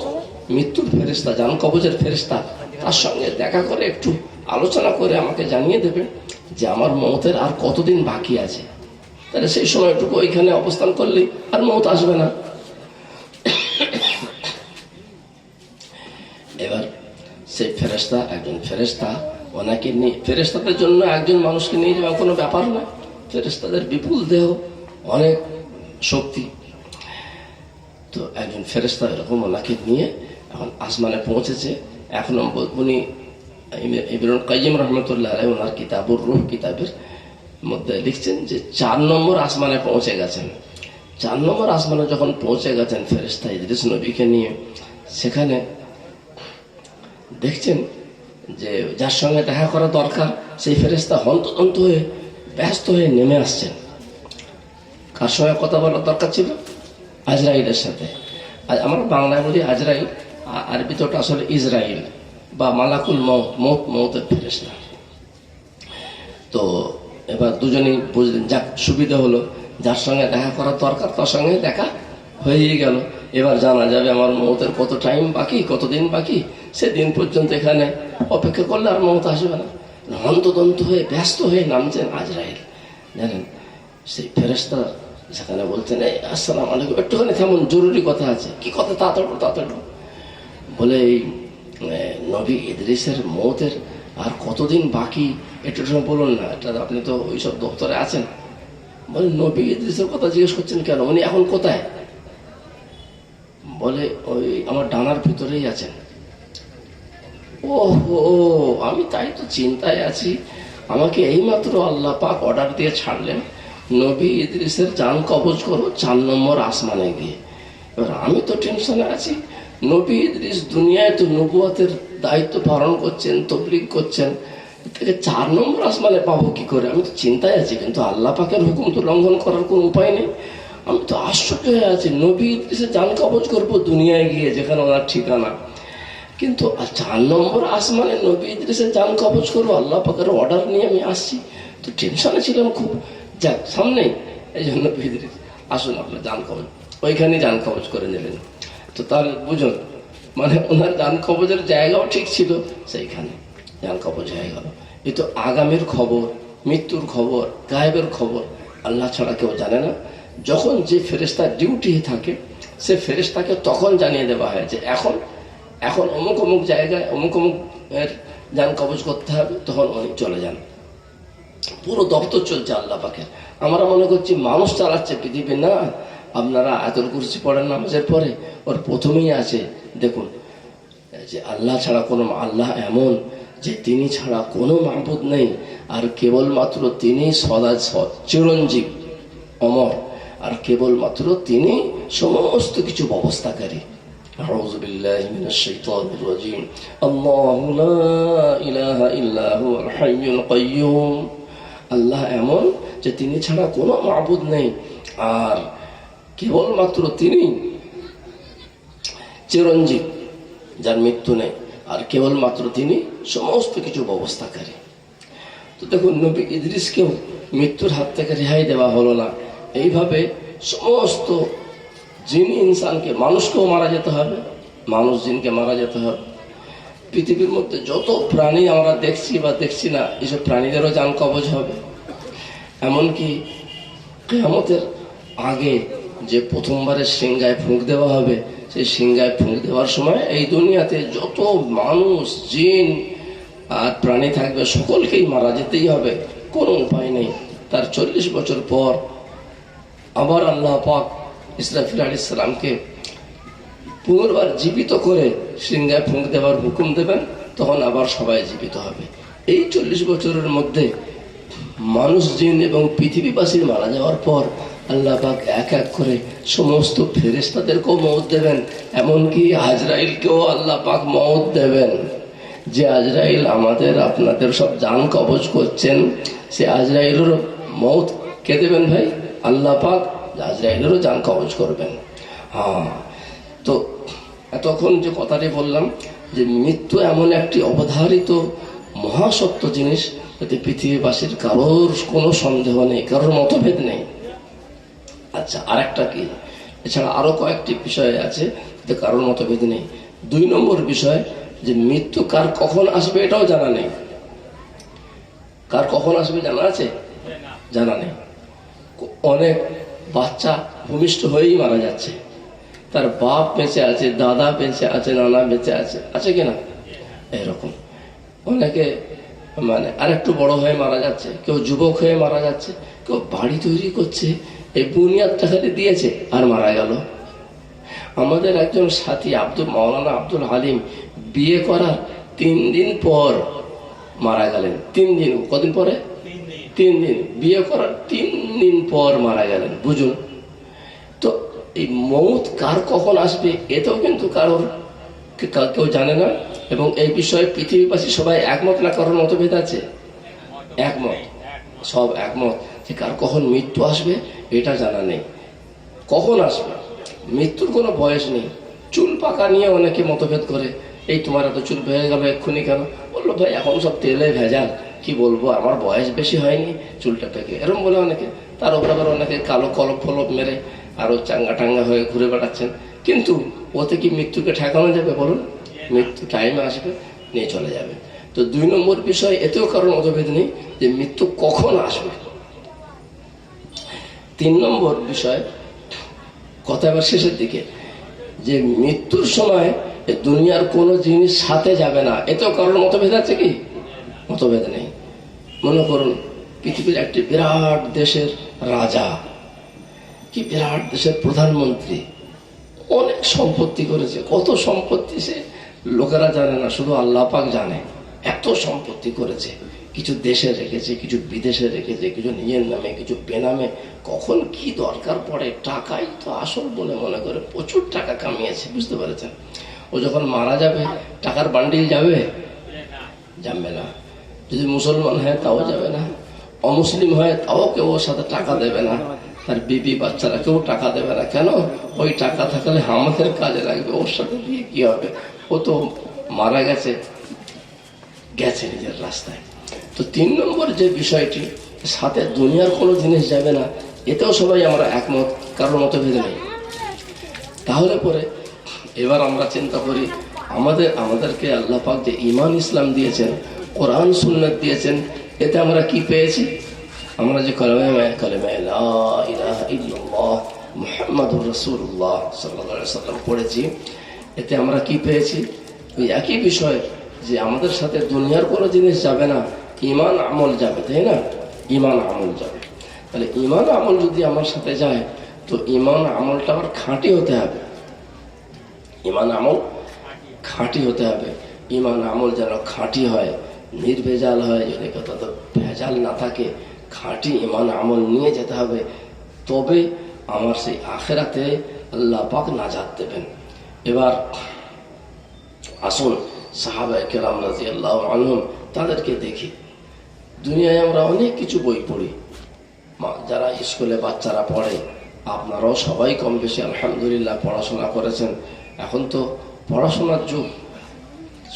মৃত্যুর ফেরেশতা, জান কবজের ফেরেশতা, তার সঙ্গে দেখা করে একটু আলোচনা করে আমাকে জানিয়ে দেবে যে আমার মওতের আর কতদিন বাকি আছে। তাহলে সেই সময়টুকু ওইখানে অবস্থান করলেই আর মওত আসবে না। এবার সেই ফেরেশতা, একজন ফেরেশতা, ওনাকে নিয়ে, ফেরেশতাদের জন্য একজন মানুষকে নিয়ে যাওয়া কোনো ব্যাপার না, ফেরেশতাদের বিপুল দেহ, অনেক শক্তি। তো একজন ফেরেশতা এরকম ওনাকে নিয়ে এখন আসমানে পৌঁছেছে। এখন উনি ইবনুল কাইয়িম রাহমাতুল্লাহ আলাইহি ওনার কিতাবুর রূহ কিতাবের মধ্যে লিখছেন যে 4 নম্বর আসমানে পৌঁছে গেছেন। 4 নম্বর আসমানে যখন পৌঁছে গেছেন ফেরেশতা ইদ্রিস নবীকে নিয়ে, সেখানে দেখছেন যে যার সঙ্গে দেখা করা দরকার সেই ফেরেশতা হন্তদন্ত হয়ে ব্যস্ত হয়ে নেমে আসছেন। কার সঙ্গে কথা বলার দরকার ছিল? আজরাইলের সাথে। আমরা বাংলায় বলি আজরাইল, আরবিতে ওটা আসলে ইসরাইল বা মালাকুল মউত, মউতের ফেরেশতা। তো এবার দুজনেই বুঝলেন, যাক সুবিধা হলো, যার সঙ্গে দেখা করার দরকার তার সঙ্গে দেখা হয়েই গেল। এবার জানা যাবে আমার মওতের কত টাইম বাকি, কতদিন বাকি। সেদিন পর্যন্ত এখানে অপেক্ষা করলে আর মওত আসবে না। হন্তদন্ত হয়ে ব্যস্ত হয়ে নামছেন আজরাইল। জানেন, সেই ফেরেশতা সেখানে বলছেন এই আসসালামু আলাইকুম, একটুখানি তেমন জরুরি কথা আছে। কি কথা? তাড়াতাড়ি বলে এই নবী ইদ্রিসের মওতের আর কতদিন বাকি একটু বলুন না, এটা আপনি তো ওইসব দপ্তরে আছেন। বলে নবী ইদ্রিসের কথা জিজ্ঞেস করছেন কেন? উনি এখন কোথায়? বলে ওই আমার ডানার ভিতরেই আছেন। ওহো, আমি তাই তো চিন্তায় আছি, আমাকে এইমাত্র আল্লাহ পাক অর্ডার দিয়ে ছাড়লেন নবী ইদ্রিসের জান কবজ করো 4 নম্বর আসমানে গিয়ে। এবার আমি তো টেনশনে আছি, নবী ইদ্রিস দুনিয়ায় তো নবুয়তের দায়িত্ব পালন করছেন, তবলিগ করছেন, থেকে 4 নম্বর আসমানে পাবো কি করে? আমি তো চিন্তায় আছি, কিন্তু আল্লাহ পাকের হুকুম তো লঙ্ঘন করার কোনো উপায় নেই। আমি তো আশ্চর্য হয়ে আছি, নবী ইদ্রিসের জান কবজ করবো দুনিয়ায় গিয়ে, যেখানে ওনার ঠিকানা, কিন্তু 4 নম্বর আসমানে নবী ইদ্রিসের জান কবজ করবো, আল্লাহ পাকের অর্ডার নিয়ে আমি আসছি। তো টেনশনে ছিলাম খুব। যাক, সামনেই, এই জন্য নবী ইদ্রিস আসুন আপনার জান কবজ, ওইখানেই জান কবজ করে নেবেন। তো তাহলে বুঝুন, মানে ওনার জান কবজের জায়গাও ঠিক ছিল, সেইখানে জান কবজ হয়ে গেল। এই তো আগামীর খবর, মৃত্যুর খবর, গায়েবের খবর আল্লাহ ছাড়া কেউ জানে না। যখন যে ফেরেশতা ডিউটি থাকে সে ফেরেশতাকে তখন জানিয়ে দেওয়া হয় যে এখন অমুক অমুক জায়গায় অমুক অমুক এর জান কবজ করতে হবে, তখন উনি চলে যান। পুরো দপ্তর চলছে আল্লাহ পাকের। আমরা মনে করছি মানুষ চালাচ্ছে পৃথিবী, না। আপনারা আয়াতুল কুরসি পড়েন নামাজের পরে, ওর প্রথমেই আছে দেখুন যে আল্লাহ ছাড়া কোনো, আল্লাহ এমন যে তিনি ছাড়া কোনো মাহবুদ নেই, আর কেবলমাত্র তিনি সদা চিরঞ্জীব, অমর, আর কেবলমাত্র তিনি সমস্ত কিছু ব্যবস্থাকারী। আউযু বিল্লাহি মিনাশ শাইতানির রাজীম। আল্লাহু লা ইলাহা ইল্লা হুয়াল হাইয়ুল কাইয়্যুম। আল্লাহ এমন যে তিনি ছাড়া কোনো মাবুদ নেই, আর কেবলমাত্র তিনি চিরঞ্জীব, যার মৃত্যু নেই, আর কেবলমাত্র তিনি সমস্ত কিছু ব্যবস্থাকারী। তো দেখুন, নবী ইদ্রিসকেও মৃত্যুর হাত থেকে রেহাই দেওয়া হলো না। এইভাবে সমস্ত জিন ইনসানকে, মানুষকেও মারা যেতে হবে, মানুষ জিনকে মারা যেতে হবে। পৃথিবীর মধ্যে যত প্রাণী আমরা দেখছি বা দেখছি না, এসব প্রাণীদেরও জান কবজ হবে। এমনকি কিয়ামতের আগে যে প্রথমবারের সিংহায় ফুঁক দেওয়া হবে, সেই সিংহায় ফুঁক দেওয়ার সময় এই দুনিয়াতে যত মানুষ, জিন আর প্রাণী থাকবে, সকলকেই মারা যেতেই হবে, কোনো উপায় নেই। তার 40 বছর পর আবার আল্লাহ পাক ইসরাফিল আলাইহিস সালামকে পুনর্বার জীবিত করে সিংহায় ফুঁক দেওয়ার হুকুম দেবেন, তখন আবার সবাই জীবিত হবে। এই 40 বছরের মধ্যে মানুষ, জিন এবং পৃথিবীবাসীর মারা যাওয়ার পর আল্লাহ পাক এক এক করে সমস্ত ফেরেশতাদেরকেও মওত দেবেন, এমনকি আজরাইলকেও আল্লাহ পাক মওত দেবেন। যে আজরাইল আমাদের আপনাদের সব জান কবজ করছেন, সে আজরাইলেরও মওত কে দেবেন ভাই? আল্লাহ পাক আজরাইলেরও জান কবজ করবেন। হ্যাঁ, তো এতক্ষণ যে কথাটি বললাম যে মৃত্যু এমন একটি অবধারিত মহাসত্য জিনিস, যাতে পৃথিবীবাসীর কারোর কোনো সন্দেহ নেই, কারোর মতভেদ নেই। আচ্ছা, আরেকটা কি, এছাড়া আরো কয়েকটি বিষয় আছে যে কারোর মতভেদ নেই। 2 নম্বর বিষয়, যে মৃত্যু কার কখন আসবে এটাও জানা নেই। কার কখন আসবে জানা আছে? জানা নেই। অনেক বাচ্চা ভূমিষ্ঠ হয়েই মারা যাচ্ছে, তার বাপ বেঁচে আছে, দাদা বেঁচে আছে, নানা বেঁচে আছে, আছে কিনা? এরকম অনেকে মানে আরেকটু বড় হয়ে মারা যাচ্ছে, কেউ যুবক হয়ে মারা যাচ্ছে, কেউ বাড়ি তৈরি করছে, এই বুনিয়াদটা খালি দিয়েছে আর মারা গেল। আমাদের একজন সাথী মাওলানা আব্দুল হালিম বিয়ে করার 3 দিন পর মারা গেলেন। 3 দিন, কদিন পরে? 3 দিন। বিয়ে করার 3 দিন পর মারা গেলেন, বুঝুন। তো এই মৌত কার কখন আসবে এটাও কিন্তু কারোর কেউ জানে না, এবং এই বিষয়ে পৃথিবীবাসী সবাই একমত না কারোর মতভেদ আছে? একমত, সব একমত যে কার কখন মৃত্যু আসবে এটা জানা নেই। কখন আসবে মৃত্যুর কোনো বয়স নেই। চুল পাকা নিয়ে অনেকে মতভেদ করে, এই তোমার এত চুল ভেঙে গেল এক্ষুনি কেন? বললো ভাই এখন সব তেলে ভেজাল, কি বলবো, আমার বয়স বেশি হয়নি, চুলটা পেকে, এরকম বলে অনেকে। তার উপর আবার অনেকে কালো কলপ ফলপ মেরে আরো চাঙ্গা টাঙ্গা হয়ে ঘুরে বেড়াচ্ছেন। কিন্তু ওতে কি মৃত্যুকে ঠেকানো যাবে বলুন? মৃত্যু টাইমে আসবে, নিয়ে চলে যাবে। তো 2 নম্বর বিষয়, এতেও কারণ মতভেদ নেই যে মৃত্যু কখন আসবে। 3 নম্বর বিষয়, কথা এবার শেষের দিকে, যে মৃত্যুর সময় দুনিয়ার কোনো জিনিস সাথে যাবে না, এতেও কারোর মতভেদ আছে কি? মতভেদ নেই। মনে করুন পৃথিবীর একটি বিরাট দেশের রাজা, কি বিরাট দেশের প্রধানমন্ত্রী, অনেক সম্পত্তি করেছে, কত সম্পত্তি সে লোকেরা জানে না, শুধু আল্লাহ পাক জানে। এত সম্পত্তি করেছে, কিছু দেশে রেখেছে, কিছু বিদেশে রেখেছে, কিছু নিজের নামে, কিছু বেনামে। কখন কি দরকার পড়ে, টাকাই তো আসল বলে মনে করে প্রচুর টাকা কামিয়েছে, বুঝতে পেরেছেন? ও যখন মারা যাবে টাকার বান্ডিল যাবে? যাবে না। যদি মুসলমান হয় তাও যাবে না, অমুসলিম হয় তাও কেউ ওর সাথে টাকা দেবে না, তার বিবি বাচ্চারা কেউ টাকা দেবে না। কেন? ওই টাকা থাকলে আমাদের কাজে লাগবে, ওর সাথে দিয়ে কি হবে? ও তো মারা গেছে, গেছে নিজের রাস্তায়। তো 3 নম্বর যে বিষয়টি, সাথে দুনিয়ার কোনো জিনিস যাবে না, এতেও সবাই আমরা একমত, কারোর মতভেদ নেই। তাহলে পরে এবার আমরা চিন্তা করি, আমাদেরকে আল্লাহ পাক যে ঈমান ইসলাম দিয়েছেন, কোরআন সুন্নাত দিয়েছেন, এতে আমরা কি পেয়েছি? আমরা যে কালেমা লা ইলাহা ইল্লাল্লাহ মুহাম্মাদুর রাসূলুল্লাহ সাল্লাল্লাহু আলাইহি ওয়াসাল্লাম পড়েছি, এতে আমরা কি পেয়েছি? ওই একই বিষয়, যে আমাদের সাথে দুনিয়ার কোনো জিনিস যাবে না, ঈমান আমল যাবে, তাই না? ঈমান আমল যাবে। তাহলে ঈমান আমল যদি আমার সাথে যায়, তো ঈমান আমলটা আবার খাঁটি হতে হবে। ঈমান আমল খাঁটি হতে হবে। ঈমান আমল যেন খাঁটি হয়, নির্ভেজাল হয়, যদি কোথাও ভেজাল না থাকে, খাঁটি ঈমান আমল নিয়ে যেতে হবে। তবে আমার সেই আখেরাতে আল্লাহ পাক নাজাত দেবেন। এবার আসুন সাহাবায়ে কেরাম রাদিয়াল্লাহু আনহুম তাদেরকে দেখি। দুনিয়ায় আমরা অনেক কিছু বই পড়ি, যারা স্কুলে বাচ্চারা পড়ে, আপনারাও সবাই কম বেশি আলহামদুলিল্লাহ পড়াশোনা করেছেন। এখন তো পড়াশোনার যুগ,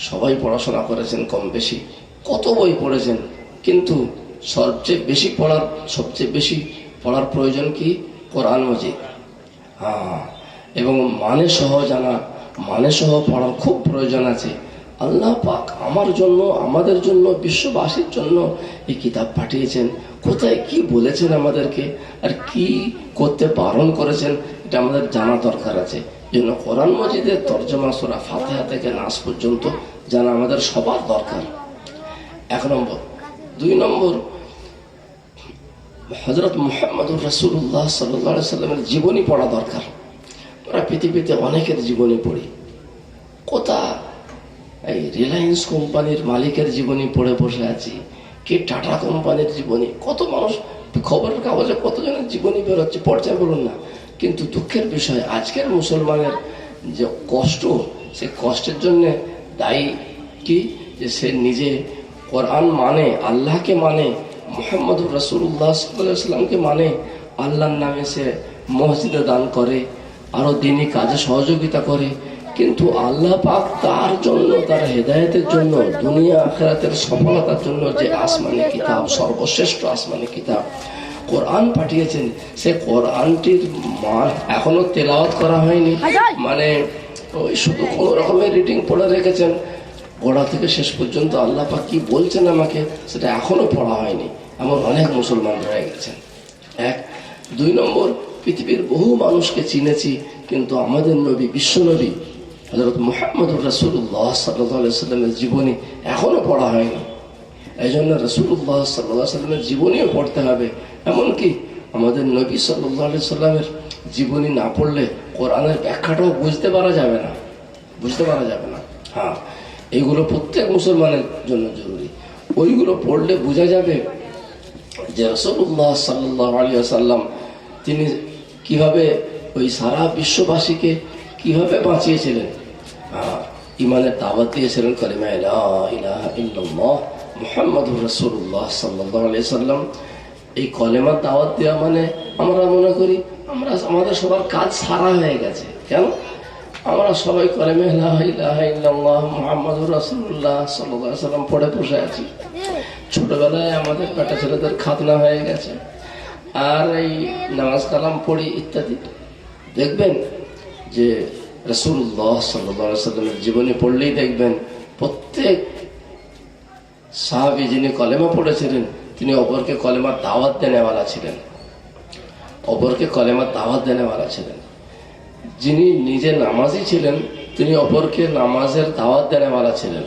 সবাই পড়াশোনা করেছেন কম বেশি, কত বই পড়েছেন, কিন্তু সবচেয়ে বেশি পড়ার প্রয়োজন কি? কোরআন মজিদ। হ্যাঁ, এবং মানে সহ জানা, মানে সহ পড়ার খুব প্রয়োজন আছে। আল্লাহ পাক আমার জন্য, আমাদের জন্য, বিশ্ববাসীর জন্য এই কিতাব পাঠিয়েছেন। কোথায় কি বলেছেন আমাদেরকে, আর কি করতে বারণ করেছেন, এটা আমাদের জানা দরকার আছে। জন্য কোরআন মজিদের তরজমা সূরা ফাতিহা থেকে নাস পর্যন্ত জানা আমাদের সবার দরকার, 1 নম্বর। 2 নম্বর, হযরত মুহাম্মদুর রাসূলুল্লাহ সাল্লাল্লাহু আলাইহি সাল্লামের জীবনী পড়া দরকার। আমরা পৃথিবীতে অনেকের জীবনী পড়ি, কোথা এই রিলায়েন্স কোম্পানির মালিকের জীবনী পড়ে বসে আছি, কে টাটা কোম্পানির জীবনী, কত মানুষ খবরের কাগজে কতজনের জীবনী বেরোচ্ছে, পড়ছে বলুন না। কিন্তু দুঃখের বিষয়, আজকের মুসলমানের যে কষ্ট, সেই কষ্টের জন্য দায়ী কি? যে সে নিজে কোরআন মানে, আল্লাহকে মানে, মুহাম্মদুর রাসূলুল্লাহ সাল্লাল্লাহু আলাইহি সাল্লামকে মানে, আল্লাহর নামে সে মসজিদে দান করে, আরো দ্বীনি কাজে সহযোগিতা করে, কিন্তু আল্লাহ পাক তার জন্য, তার হেদায়েতের জন্য, দুনিয়া আখিরাতের সফলতার জন্য যে আসমানি কিতাব, সর্বশ্রেষ্ঠ আসমানি কিতাব কোরআন পাঠিয়েছেন, সে কোরআনটির মান এখনো তেলাওয়াত করা হয়নি। মানে ওই শুধু কোনো রকমের রিডিং পড়ে রেখেছেন, গোড়া থেকে শেষ পর্যন্ত আল্লাহ পাক কি বলছেন আমাকে, সেটা এখনো পড়া হয়নি। এমন অনেক মুসলমান রয়ে গেছেন। 1। 2 নম্বর, পৃথিবীর বহু মানুষকে চিনেছি, কিন্তু আমাদের নবী, বিশ্ব নবী হযরত মুহাম্মদুর রাসূলুল্লাহ সাল্লাল্লাহু আলাইহি সাল্লামের জীবনী এখনো পড়া হয়নি। এই জন্য রাসূলুল্লাহ সাল্লাল্লাহু আলাইহি সাল্লামের জীবনীও পড়তে হবে। এমনকি আমাদের নবী সাল্লাল্লাহু আলাইহি সাল্লামের জীবনী না পড়লে কোরআনের ব্যাখ্যাটাও বুঝতে পারা যাবে না। হ্যাঁ, এইগুলো প্রত্যেক মুসলমানের জন্য জরুরি। ওইগুলো পড়লে বোঝা যাবে যে রাসূলুল্লাহ সাল্লাল্লাহু আলাইহি সাল্লাম তিনি কিভাবে ওই সারা বিশ্ববাসীকে কিভাবে বাঁচিয়েছিলেন, ইমানের দাওয়াত দিয়েছিলেন, কালিমা লা ইলাহা ইল্লাল্লাহ মুহাম্মাদুর রাসূলুল্লাহ সাল্লাল্লাহু আলাইহি সাল্লাম। এই কলেমার দাওয়াত দেওয়া মানে আমরা মনে করি আমাদের সবার কাজ সারা হয়ে গেছে। কেন? আমরা সবাই কালিমা লা ইলাহা ইল্লাল্লাহ মুহাম্মাদুর রাসূলুল্লাহ সাল্লাল্লাহু আলাইহি সাল্লাম পড়ে বসে আছি। ছোটবেলায় আমাদের বেটা ছেলেদের খাতনা হয়ে গেছে, আর এই নামাজ কালাম পড়ি ইত্যাদি। দেখবেন যে রাসূলুল্লাহ সাল্লাল্লাহু আলাইহি সাল্লামের জীবনী পড়লেই দেখবেন প্রত্যেক সাহাবী যিনি কলেমা পড়েছিলেন, তিনি অপরকে কলেমার দাওয়াত দেনেওয়ালা ছিলেন। যিনি নিজে নামাজি ছিলেন, তিনি অপরকে নামাজের দাওয়াত দেনেওয়ালা ছিলেন।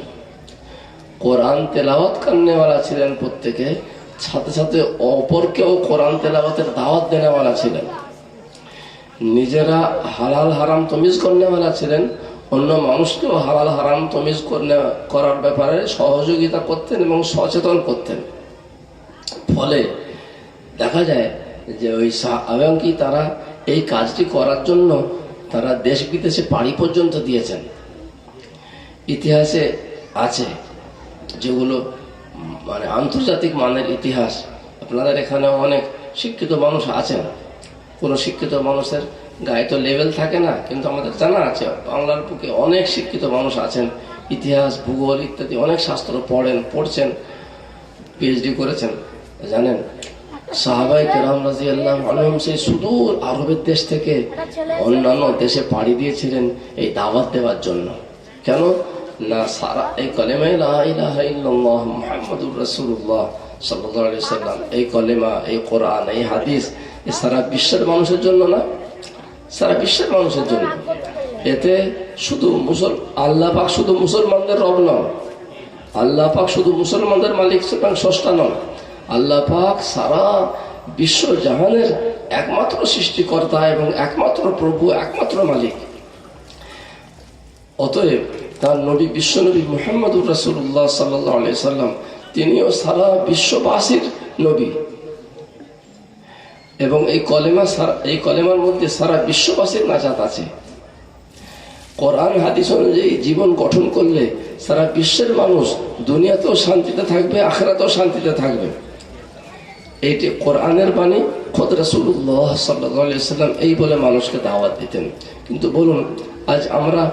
কোরআন তেলাওয়াত করনেওয়ালা ছিলেন প্রত্যেকে, সাথে সাথে অপরকেও কোরআন তেলাওয়াতের দাওয়াত দেনেওয়ালা ছিলেন। নিজেরা হালাল হারাম তমিজ করনেওয়ালা ছিলেন, অন্য মানুষকেও হালাল হারাম তমিজ করার ব্যাপারে সহযোগিতা করতেন এবং সচেতন করতেন। ফলে দেখা যায় যে ওই সাহাবাগণ তারা এই কাজটি করার জন্য তারা দেশ বিদেশে পাড়ি পর্যন্ত দিয়েছেন। ইতিহাসে আছে যেগুলো মানে আন্তর্জাতিক মানের ইতিহাস। আপনাদের এখানে অনেক শিক্ষিত মানুষ আছেন, কোনো শিক্ষিত মানুষের গায়ে তো লেভেল থাকে না, কিন্তু আমাদের জানা আছে বাংলার বুকে অনেক শিক্ষিত মানুষ আছেন, ইতিহাস, ভূগোল ইত্যাদি অনেক শাস্ত্র পড়ছেন, পিএইচডি করেছেন। জানেন সাহাবায়ে কেরাম রাদিয়াল্লাহু আনহুম সেই সুদূর আরবের দেশ থেকে অন্যান্য দেশে পাড়ি দিয়েছিলেন এই দাওয়াত দেওয়ার জন্য। কেন না? সারা এই কলেমা লা ইলাহা ইল্লাল্লাহ মুহাম্মাদুর রাসূলুল্লাহ সাল্লাল্লাহু আলাইহি সাল্লাম, এই কলেমা, এই কোরআন, এই হাদিস, এই সারা বিশ্বের মানুষের জন্য না, সারা বিশ্বের মানুষের জন্য। এতে শুধু আল্লাহ পাক শুধু মুসলমানদের রব নন, আল্লাহ পাক শুধু মুসলমানদের মালিক এবং স্রষ্টা নন, আল্লাহ পাক সারা বিশ্ব জাহানের একমাত্র সৃষ্টিকর্তা এবং একমাত্র প্রভু, একমাত্র মালিক। অতএব তার নবী, বিশ্বনবী মুহাম্মদুর রাসূলুল্লাহ সাল্লাল্লাহু আলাইহি সাল্লাম, তিনিও সারা বিশ্ববাসীর নবী। এবং এই কলেমার মধ্যে সারা বিশ্ববাসীর নাজাত আছে। কোরআন হাদিস অনুযায়ী জীবন গঠন করলে সারা বিশ্বের মানুষ দুনিয়াতেও শান্তিতে থাকবে, আখিরাতেও শান্তিতে থাকবে। এইটি কোরআনের বাণী। খোদ রাসূলুল্লাহ সাল্লাল্লাহু আলাইহি ওয়াসাল্লাম এই বলে মানুষকে দাওয়াত দিতেন। কিন্তু বলুন, আজ আমরা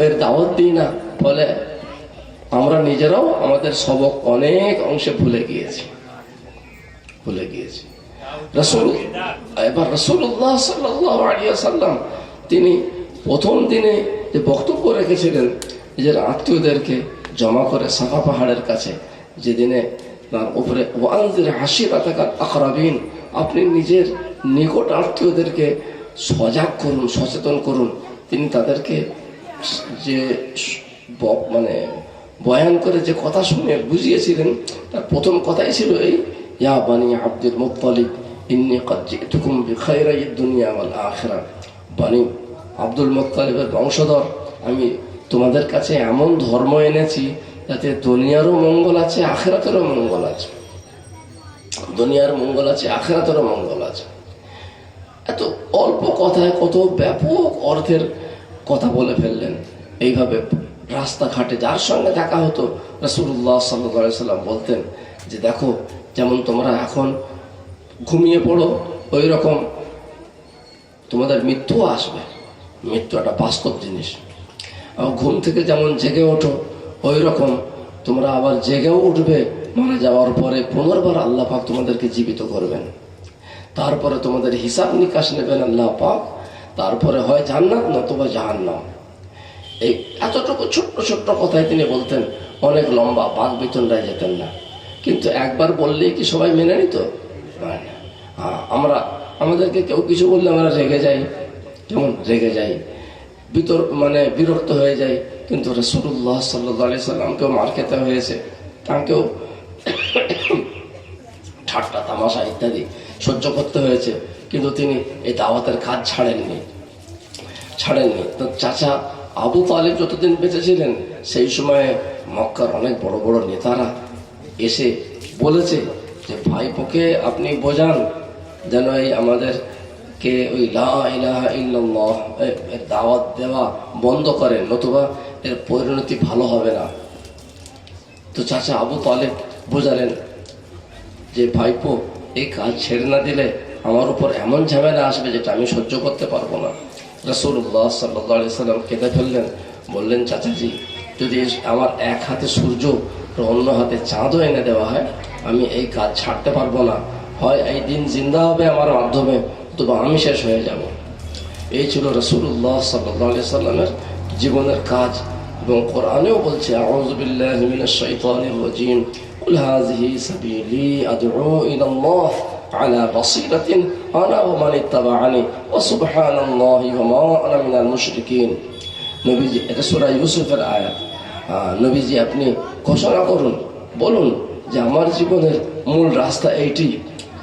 এর দাওয়াত দিই না, ফলে আমরা নিজেরাও আমাদের সবক অনেক অংশে ভুলে গিয়েছি। এবার রাসূলুল্লাহ সাল্লাল্লাহু আলাইহি ওয়াসাল্লাম তিনি প্রথম দিনে যে বক্তব্য রেখেছিলেন নিজের আত্মীয়দেরকে জমা করে সাফা পাহাড়ের কাছে, যেদিনে তার উপরে ওয়ানজির আশিরাতাকাল আকরাবিন, আপনি নিজের নিকট আত্মীয়দেরকে সজাগ করুন, সচেতন করুন। তিনি তাদেরকে যে বয়ান করে যে কথা শুনে বুঝিয়েছিলেন, তার প্রথম কথাই ছিল এই, ইয়া বানি আব্দুল মুত্তালিব ইন্নী ক্বাদ জি'তুকুম বিখাইরাইদ দুনিয়া ওয়াল আখিরাহ। বানি আব্দুল মুত্তালিবের বংশধর, আমি তোমাদের কাছে এমন ধর্ম এনেছি যাতে দুনিয়ারও মঙ্গল আছে, আখিরাতেরও মঙ্গল আছে। দুনিয়ার মঙ্গল আছে, আখিরাতেরও মঙ্গল আছে। এত অল্প কথায় কত ব্যাপক অর্থের কথা বলে ফেললেন। এইভাবে রাস্তাঘাটে যার সঙ্গে দেখা হতো রাসূলুল্লাহ সাল্লাল্লাহু আলাইহি ওয়াসাল্লাম বলতেন যে, দেখো, যেমন তোমরা এখন ঘুমিয়ে পড়ো, ওই রকম তোমাদের মৃত্যুও আসবে। মৃত্যু একটা বাস্তব জিনিস। আর ঘুম থেকে যেমন জেগে ওঠো, ওই রকম তোমরা আবার জেগেও উঠবে। মারা যাওয়ার পরে পুনর্বার আল্লাহ পাক তোমাদেরকে জীবিত করবেন। তারপরে তোমাদের হিসাব নিকাশ নেবেন আল্লাহ পাক। তারপরে হয় জান্নাত নতুবা জাহান্নাম। এই এতটুকু ছোট্ট ছোট্ট কথাই তিনি বলতেন। অনেক লম্বা, বাক বিতণ্ডায় যেতেন না। কিন্তু একবার বললেই কি সবাই মেনে নিত? আমাদেরকে কেউ কিছু বললে আমরা রেগে যাই, যেমন রেগে যাই, বিরক্ত হয়ে যাই। কিন্তু রাসূলুল্লাহ সাল্লাল্লাহু আলাইহি সাল্লামকেও মার খেতে হয়েছে, তাকেও ঠাট্টা তামাশা ইত্যাদি সহ্য করতে হয়েছে, কিন্তু তিনি এই দাওয়াতের কাজ ছাড়েননি। তো চাচা আবু তালিব যতদিন বেঁচে ছিলেন, সেই সময়ে মক্কার অনেক বড় বড় নেতারা এসে বলেছে যে, ভাইপোকে আপনি বোঝান যেন এই আমাদেরকে ওই লা ইলাহা ইল্লাল্লাহ এর দাওয়াত দেওয়া বন্ধ করেন, নতুবা এর পরিণতি ভালো হবে না। তো চাচা আবু তালিব বোঝালেন যে, ভাইপো, এই কাজ ছেড়ে না দিলে আমার উপর এমন ঝামেলা আসবে যেটা আমি সহ্য করতে পারবো না। রাসূলুল্লাহ সাল্লাল্লাহু আলাইহি সাল্লাম কেঁদে ফেললেন, বললেন, চাচাজি, যদি আমার এক হাতে সূর্য আর অন্য হাতে চাঁদও এনে দেওয়া হয়, আমি এই কাজ ছাড়তে পারবো না। হয় এই দিন জিন্দা হবে আমার মাধ্যমে, অথবা আমি শেষ হয়ে যাব। এই ছিল রাসূলুল্লাহ সাল্লাল্লাহু আলাইহি সাল্লামের জীবনের কাজ। এবং কোরআনেও বলছে, আউযু বিল্লাহি মিনাশ শাইতানির রাজীম, কুল হাযিহি সাবিলি আদউ ইলাল্লাহ আলা বাসীরাতিন আনা ওয়া মান ইত্তাবা'আনি ওয়া সুবহানাল্লাহি ওয়া মা আনা মিনাল মুশরিকিন। নবীজি, এটা সূরা ইউসুফের আয়াত। নবীজি, আপনি ঘোষণা করুন, বলুন যে আমার জীবনের মূল রাস্তা এইটি,